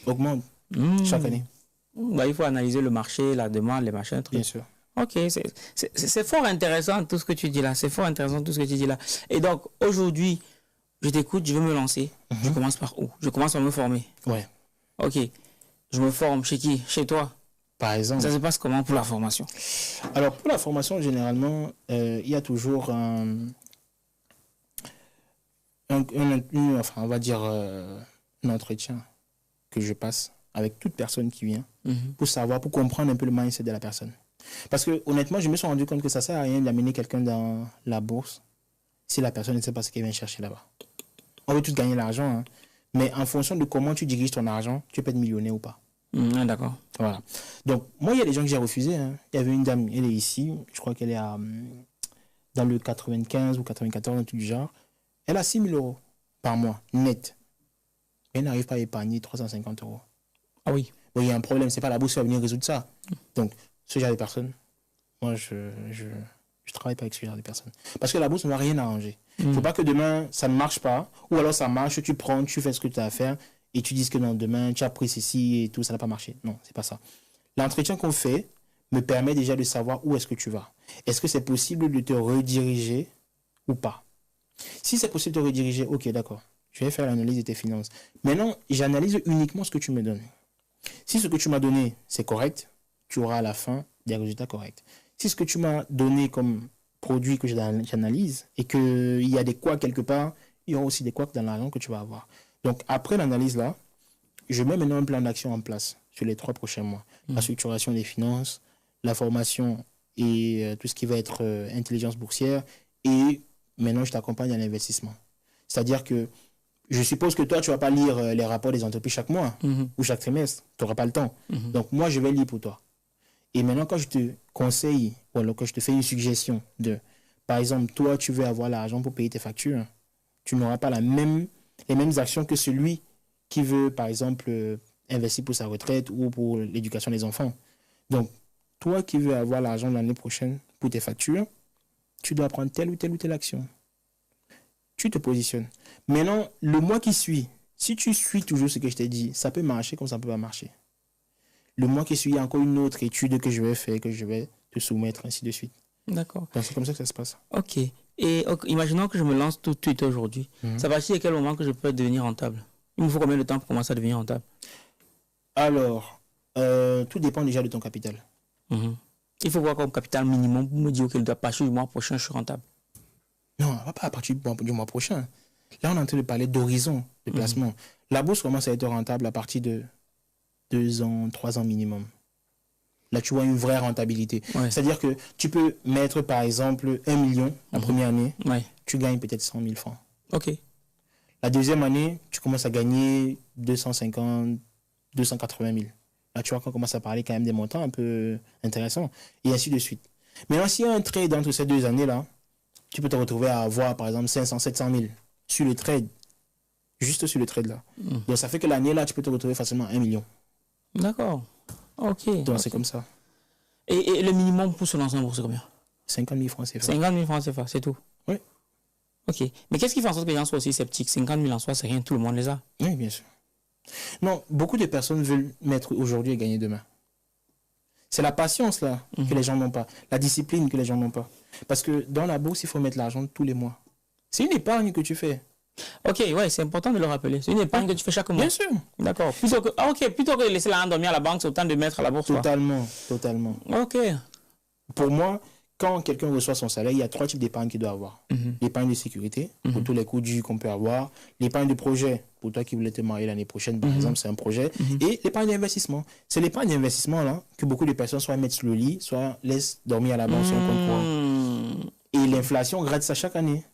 augmente chaque année. Il faut analyser le marché, la demande, les machins. Bien sûr. Ok, c'est fort intéressant tout ce que tu dis là. C'est fort intéressant tout ce que tu dis là. Et donc, aujourd'hui, je t'écoute, je veux me lancer. Je commence par où? Je commence par me former. Ouais. Ok. Je me forme chez qui? Chez toi? Par exemple. Ça se passe comment pour la formation? Alors, pour la formation, généralement, il y a toujours un entretien que je passe avec toute personne qui vient pour comprendre un peu le mindset de la personne. Parce que honnêtement, je me suis rendu compte que ça ne sert à rien d'amener quelqu'un dans la bourse si la personne ne sait pas ce qu'elle vient chercher là-bas. On veut tous gagner l'argent, hein, mais en fonction de comment tu diriges ton argent, tu peux être millionnaire ou pas. D'accord. Voilà. Donc, moi, il y a des gens que j'ai refusés. Hein. Il y avait une dame, elle est ici, je crois qu'elle est dans le 95 ou 94, un truc du genre. Elle a 6 000 euros par mois, net. Elle n'arrive pas à épargner 350 euros. Ah oui. Bon, il y a un problème, c'est pas la bourse qui va venir résoudre ça. Donc, ce genre de personnes, moi, je travaille pas avec ce genre de personnes. Parce que la bourse ne va rien arranger. Il ne faut pas que demain, ça ne marche pas, ou alors ça marche, tu prends, tu fais ce que tu as à faire, et tu dis que non, demain, tu as pris ceci et tout, ça n'a pas marché. Non, c'est pas ça. L'entretien qu'on fait me permet déjà de savoir où est-ce que tu vas. Est-ce que c'est possible de te rediriger ou pas? Si c'est possible de te rediriger, ok, d'accord. Je vais faire l'analyse de tes finances. Maintenant, j'analyse uniquement ce que tu me donnes. Si ce que tu m'as donné, c'est correct, tu auras à la fin des résultats corrects. Si ce que tu m'as donné comme produit que j'analyse et qu'il y a des couacs quelque part, il y aura aussi des couacs dans l'argent que tu vas avoir. Donc, après l'analyse là, je mets maintenant un plan d'action en place sur les 3 prochains mois. La structuration des finances, la formation et tout ce qui va être intelligence boursière. Et maintenant, je t'accompagne à l'investissement. C'est-à-dire que je suppose que toi, tu ne vas pas lire les rapports des entreprises chaque mois ou chaque trimestre. Tu n'auras pas le temps. Donc, moi, je vais lire pour toi. Et maintenant, quand je te conseille ou alors quand je te fais une suggestion de, par exemple, toi, tu veux avoir l'argent pour payer tes factures, tu n'auras pas les mêmes actions que celui qui veut, par exemple, investir pour sa retraite ou pour l'éducation des enfants. Donc, toi qui veux avoir l'argent l'année prochaine pour tes factures, tu dois prendre telle ou telle action. Tu te positionnes. Maintenant, le mois qui suit, si tu suis toujours ce que je t'ai dit, ça peut marcher comme ça ne peut pas marcher. Le mois qui suit, il y a encore une autre étude que je vais faire, que je vais te soumettre, ainsi de suite. D'accord. Donc, c'est comme ça que ça se passe. Ok. Et imaginons que je me lance tout de suite aujourd'hui. C'est à partir de quel moment que je peux devenir rentable? Il me faut combien de temps pour commencer à devenir rentable? Alors, tout dépend déjà de ton capital. Il faut voir comme capital minimum pour me dire qu'à partir du mois prochain, je suis rentable. Non, pas à partir du mois prochain. Là, on est en train de parler d'horizon de placement. La bourse commence à être rentable à partir de 2 ans, 3 ans minimum. Là, tu vois une vraie rentabilité. Ouais. C'est-à-dire que tu peux mettre, par exemple, 1 million la première année. Ouais. Tu gagnes peut-être 100 000 francs. OK. La deuxième année, tu commences à gagner 250, 280 000. Là, tu vois qu'on commence à parler quand même des montants un peu intéressants. Et ainsi de suite. Maintenant, s'il y a un trade entre ces 2 années-là, tu peux te retrouver à avoir, par exemple, 500, 700 000 sur le trade. Juste sur le trade, là. Donc, ça fait que l'année-là, tu peux te retrouver facilement à 1 million. D'accord. OK. Donc, c'est comme ça. Et le minimum pour se lancer en bourse, c'est combien? 50 000 francs CFA. 50 000 francs CFA, c'est tout? Oui. OK. Mais qu'est-ce qui fait en sorte que les gens soient aussi sceptiques? 50 000 en soi, c'est rien, tout le monde les a. Oui, bien sûr. Non, beaucoup de personnes veulent mettre aujourd'hui et gagner demain. C'est la patience, là, que les gens n'ont pas. La discipline que les gens n'ont pas. Parce que dans la bourse, il faut mettre l'argent tous les mois. C'est une épargne que tu fais. Ok, ouais, c'est important de le rappeler. C'est une épargne que tu fais chaque mois. Bien sûr. D'accord. Plutôt que de laisser l'argent dormir à la banque, c'est autant de mettre à la bourse. Totalement, totalement. Ok. Pour moi, quand quelqu'un reçoit son salaire, il y a 3 types d'épargne qu'il doit avoir. L'épargne de sécurité, pour tous les coups durs qu'on peut avoir. L'épargne de projet, pour toi qui voulais te marier l'année prochaine, par exemple, c'est un projet. Et l'épargne d'investissement. C'est l'épargne d'investissement là que beaucoup de personnes soit mettent sur le lit, soit laissent dormir à la banque sur un compte courant. Et l'inflation gratte ça chaque année.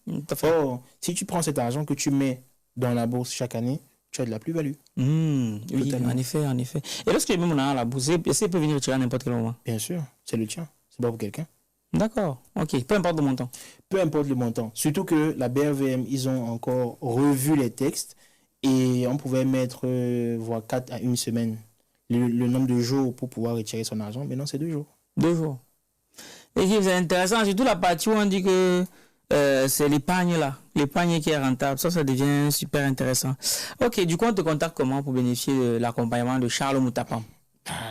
Or, si tu prends cet argent que tu mets dans la bourse chaque année, tu as de la plus-value. Oui, en effet, en effet. Et lorsque je mets mon argent à la bourse, il peut venir retirer à n'importe quel moment. Bien sûr, c'est le tien. C'est pas pour quelqu'un. D'accord, ok. Peu importe le montant. Peu importe le montant. Surtout que la BRVM, ils ont encore revu les textes et on pouvait mettre voire 4 à 1 semaine le nombre de jours pour pouvoir retirer son argent. Maintenant, c'est 2 jours. 2 jours. Et c'est intéressant, surtout la partie où on dit que c'est l'épargne là, l'épargne qui est rentable. Ça devient super intéressant. Ok, du coup, on te contacte comment pour bénéficier de l'accompagnement de Charles Moutapam?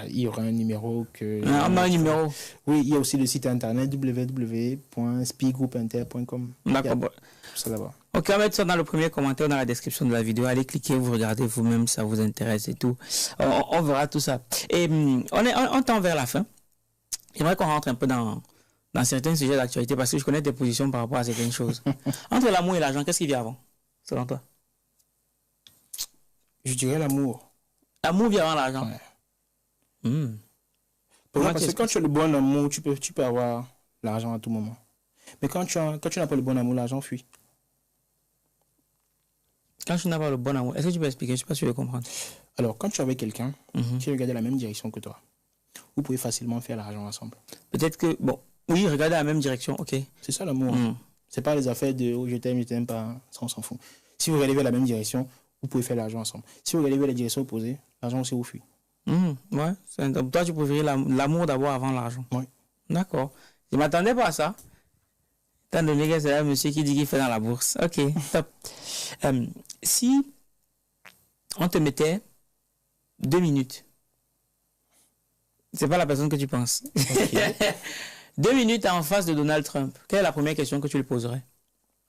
Il y aura un numéro que... un numéro. Oui, il y a aussi le site internet www.spigroupinter.com. D'accord. Ça là-bas. Ok, on va mettre ça dans le premier commentaire dans la description de la vidéo. Allez cliquer, vous regardez vous-même, ça vous intéresse et tout. On verra tout ça. Et on tend vers la fin. J'aimerais qu'on rentre un peu dans certains sujets d'actualité parce que je connais tes positions par rapport à certaines choses. Entre l'amour et l'argent, qu'est-ce qui vient avant, selon toi? Je dirais l'amour. L'amour vient avant l'argent. Ouais. Parce que quand tu as le bon amour, tu peux avoir l'argent à tout moment. Mais quand tu n'as pas le bon amour, l'argent fuit. Quand tu n'as pas le bon amour, est-ce que tu peux expliquer? Je ne suis pas sûr de comprendre. Alors, quand tu es avec quelqu'un qui regarde la même direction que toi, vous pouvez facilement faire l'argent ensemble. Peut-être que, oui, regarder la même direction, ok. C'est ça l'amour. C'est pas les affaires de je t'aime pas, ça on s'en fout. Si vous regardez vers la même direction, vous pouvez faire l'argent ensemble. Si vous regardez vers la direction opposée, l'argent aussi vous fuit. Ouais. Toi, tu préférais l'amour d'abord avant l'argent. Oui. D'accord. Je ne m'attendais pas à ça. Étant donné que c'est un monsieur qui dit qu'il fait dans la bourse. Ok, top. Si on te mettait 2 minutes, c'est pas la personne que tu penses. Okay. 2 minutes en face de Donald Trump, quelle est la première question que tu lui poserais?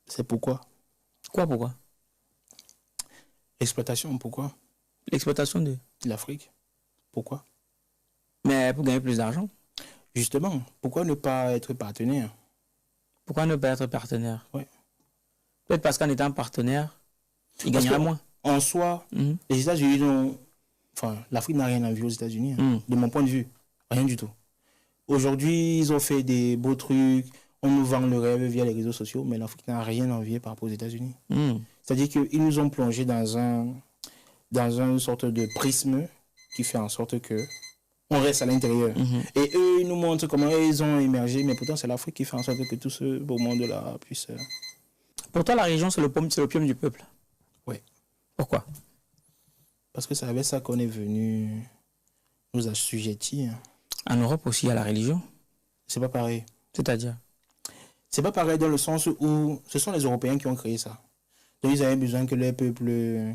C'est pourquoi? Quoi, pourquoi? L'exploitation, pourquoi? L'exploitation de l'Afrique. Pourquoi? Mais pour gagner plus d'argent. Justement, pourquoi ne pas être partenaire? Pourquoi ne pas être partenaire? Oui. Peut-être parce qu'en étant partenaire, il gagnera moins. En soi, les États-Unis n'ont... Enfin, l'Afrique n'a rien à voir aux États-Unis, de mon point de vue. Rien du tout. Aujourd'hui, ils ont fait des beaux trucs. On nous vend le rêve via les réseaux sociaux, mais l'Afrique n'a rien à envier par rapport aux États-Unis. C'est-à-dire qu'ils nous ont plongé dans une sorte de prisme qui fait en sorte que on reste à l'intérieur. Et eux, ils nous montrent comment ils ont émergé, mais pourtant, c'est l'Afrique qui fait en sorte que tout ce beau monde-là puisse... Pour toi, la région, c'est l'opium du peuple? Oui. Pourquoi? Parce que c'est avec ça qu'on est venu nous assujettir. En Europe aussi, il y a la religion. C'est pas pareil. C'est-à-dire? C'est pas pareil dans le sens où ce sont les Européens qui ont créé ça. Donc ils avaient besoin que leur peuple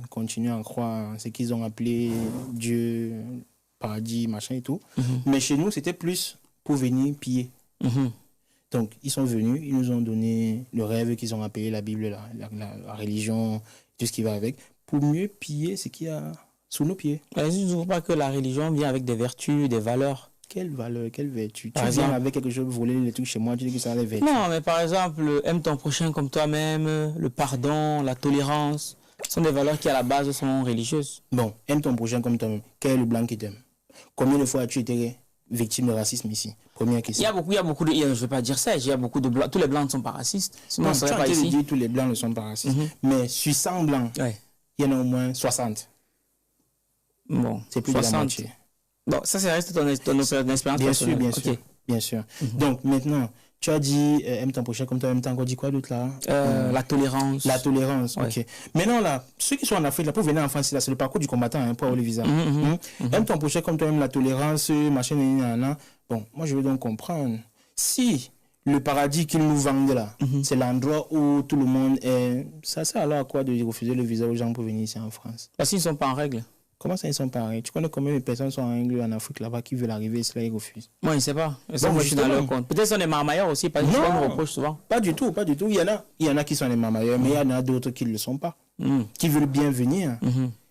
continue à croire en ce qu'ils ont appelé Dieu, paradis, machin et tout. Mais chez nous, c'était plus pour venir piller. Donc ils sont venus, ils nous ont donné le rêve qu'ils ont appelé la Bible, la religion, tout ce qui va avec, pour mieux piller ce qu'il y a sous nos pieds. Je ne trouve pas que la religion vient avec des vertus, des valeurs. Quelle valeur, quelle vertu? Par Tu exemple, viens avec quelque chose, voler les trucs chez moi, tu dis que ça a des vertus. Non, mais par exemple, aime ton prochain comme toi-même, le pardon, la tolérance, ce sont des valeurs qui à la base sont religieuses. Bon, aime ton prochain comme toi-même. Quel est le blanc qui t'aime? Combien de fois as-tu été victime de racisme ici? Première question. Il y a beaucoup de... Je ne vais pas dire ça, il y a beaucoup de blancs. Tous les blancs ne sont pas racistes. Sinon, Non, on serait tu pas as ici. dit tous les blancs ne sont pas racistes. Mais sur 100 blancs, Ouais. il y en a au moins 60. Bon, C'est plus de la 60. moitié. Bon, ça, c'est reste ton expérience Bien sûr, personnelle. bien Ok. sûr. Bien sûr. Donc maintenant, tu as dit aime ton prochain comme toi-même. Tu as encore dit quoi d'autre là? La tolérance. La tolérance, Ouais. ok. Maintenant là, ceux qui sont en Afrique, là, pour venir en France, là, c'est le parcours du combattant hein, pour avoir le visa. Aime ton prochain comme toi-même, la tolérance, machin, nan. Bon, moi je veux donc comprendre. Si le paradis qu'ils nous vendent là, c'est l'endroit où tout le monde est, ça sert alors à quoi de refuser le visa aux gens pour venir ici en France? Parce qu'ils ne sont pas en règle. Comment ça ils sont pareils? Tu connais combien de personnes sont en règle en Afrique là-bas qui veulent arriver, cela ils refusent? Moi, je ne sais pas. Ça, Bon, moi, je suis dans justement. leur compte. Peut-être ce sont des marmailleurs aussi, parce que je Non. me reproche souvent. Pas du tout, pas du tout. Il y en a qui sont des marmailleurs, mais il y en a d'autres qui ne le sont pas. Qui veulent bien venir,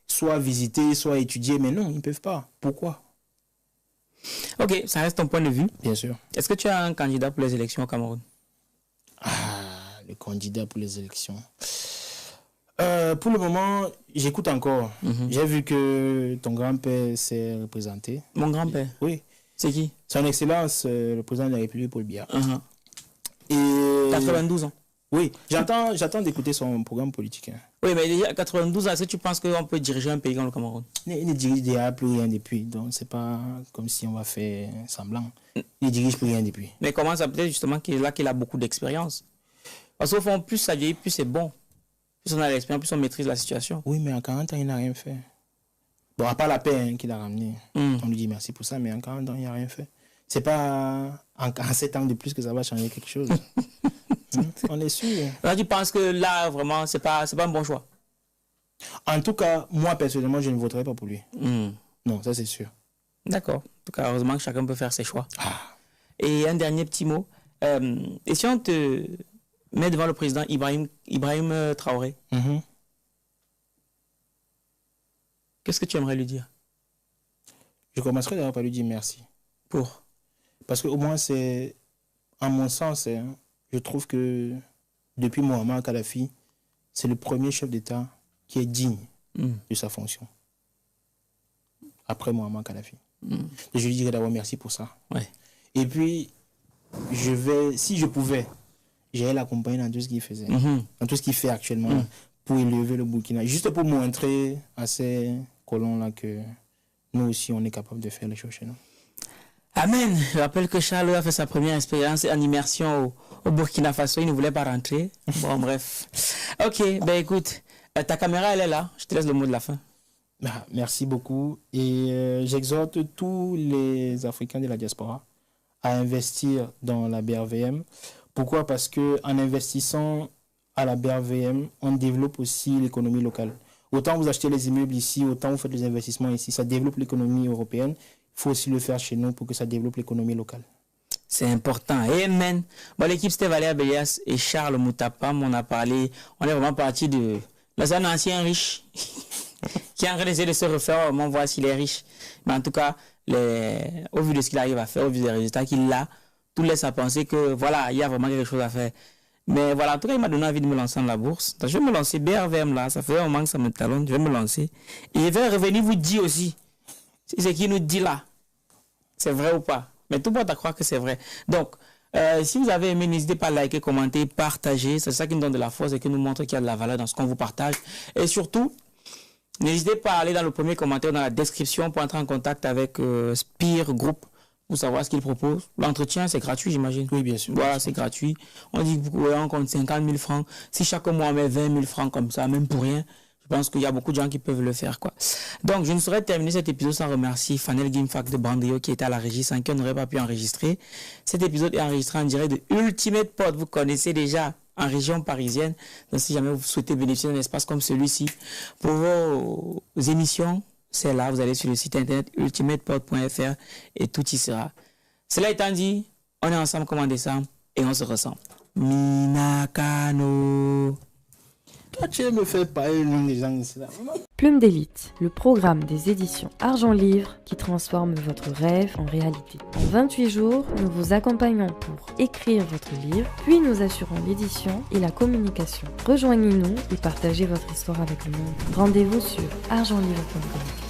soit visiter, soit étudier, mais non, ils ne peuvent pas. Pourquoi? Ok, ça reste ton point de vue. Bien sûr. Est-ce que tu as un candidat pour les élections au Cameroun? Ah, le candidat pour les élections. Pour le moment, j'écoute encore. J'ai vu que ton grand-père s'est représenté. Mon grand-père. Oui. C'est qui? Son Excellence, le président de la République, Paul Biya. Et 92 ans. oui, j'attends d'écouter son programme politique. Hein. Oui, mais déjà, 92 ans, est-ce que tu penses qu'on peut diriger un pays comme le Cameroun? Il ne dirige déjà plus rien depuis. Donc, c'est pas comme si on va faire semblant. Il ne dirige plus rien depuis. Mais comment ça peut être justement qu'il a beaucoup d'expérience? Parce qu'au fond, plus ça vieillit, plus c'est bon. Plus on a l'expérience, plus on maîtrise la situation. Oui, mais en 40 ans, il n'a rien fait. Bon, à part la paix hein, qu'il a ramenée. On lui dit merci pour ça, mais en 40 ans, il n'a rien fait. C'est pas en 7 ans de plus que ça va changer quelque chose. On est sûr. Alors, tu penses que là, vraiment, c'est pas un bon choix? En tout cas, moi, personnellement, je ne voterai pas pour lui. Non, ça, c'est sûr. D'accord. En tout cas, heureusement que chacun peut faire ses choix. Ah. Et un dernier petit mot. Et si on te met devant le président Ibrahim Traoré, qu'est-ce que tu aimerais lui dire? Je commencerai d'abord par lui dire merci. Pour? Parce qu'au moins, c'est, en mon sens, hein, je trouve que depuis Mohamed Kadhafi, c'est le premier chef d'État qui est digne de sa fonction. Après Mohamed Kadhafi. Je lui dirais d'abord merci pour ça. Ouais. Et puis, si je pouvais, j'allais l'accompagner dans tout ce qu'il faisait, dans tout ce qu'il fait actuellement, pour élever le Burkina, juste pour montrer à ces colons-là que nous aussi, on est capable de faire les choses chez nous. Amen. Je rappelle que Charles a fait sa première expérience en immersion au Burkina Faso. Il ne voulait pas rentrer. Bon, bref. Ok, ben écoute, ta caméra, elle est là. Je te laisse le mot de la fin. Ah, merci beaucoup. Et j'exhorte tous les Africains de la diaspora à investir dans la BRVM. Pourquoi? Parce qu'en investissant à la BRVM, on développe aussi l'économie locale. Autant vous achetez les immeubles ici, autant vous faites les investissements ici. Ça développe l'économie européenne. Il faut aussi le faire chez nous pour que ça développe l'économie locale. C'est important. Amen. Bon, l'équipe, c'était Valéa Bélias et Charles Moutapam. On a parlé, on est vraiment parti de... Là, c'est un ancien riche qui est en train d'essayer de se refaire, on voit s'il est riche. Mais en tout cas, au vu de ce qu'il arrive à faire, au vu des résultats qu'il a, tout laisse à penser que voilà, il y a vraiment quelque chose à faire. Mais voilà, en tout cas, il m'a donné envie de me lancer dans la bourse. Donc, je vais me lancer BRVM là, ça fait un moment que ça me talonne, je vais me lancer. Et je vais revenir vous dire aussi, si ce qu'il nous dit là, c'est vrai ou pas. Mais tout le monde à croire que c'est vrai. Donc, si vous avez aimé, n'hésitez pas à liker, commenter, partager. C'est ça qui nous donne de la force et qui nous montre qu'il y a de la valeur dans ce qu'on vous partage. Et surtout, n'hésitez pas à aller dans le premier commentaire, dans la description, pour entrer en contact avec Spire Group, pour savoir ce qu'ils proposent. L'entretien, c'est gratuit, j'imagine. Oui, bien sûr. Voilà, c'est gratuit. On dit que vous pouvez en compte 50 000 francs. Si chaque mois on met 20 000 francs comme ça, même pour rien, je pense qu'il y a beaucoup de gens qui peuvent le faire, quoi. Donc, je ne saurais terminer cet épisode sans remercier Fanel Gimfac de Bandrio qui était à la régie sans qui on n'aurait pas pu enregistrer. Cet épisode est enregistré en direct de Ultimate Pod. Vous connaissez déjà en région parisienne. Donc, si jamais vous souhaitez bénéficier d'un espace comme celui-ci pour vos émissions, c'est là. Vous allez sur le site internet ultimatepod.fr et tout y sera. Cela étant dit, on est ensemble comme en décembre et on se ressent. Minakano. Toi, tu me fais parler le nom des gens ici là. Plume d'élite, le programme des éditions Argent Livre qui transforme votre rêve en réalité. En 28 jours, nous vous accompagnons pour écrire votre livre, puis nous assurons l'édition et la communication. Rejoignez-nous et partagez votre histoire avec le monde. Rendez-vous sur argentlivre.com.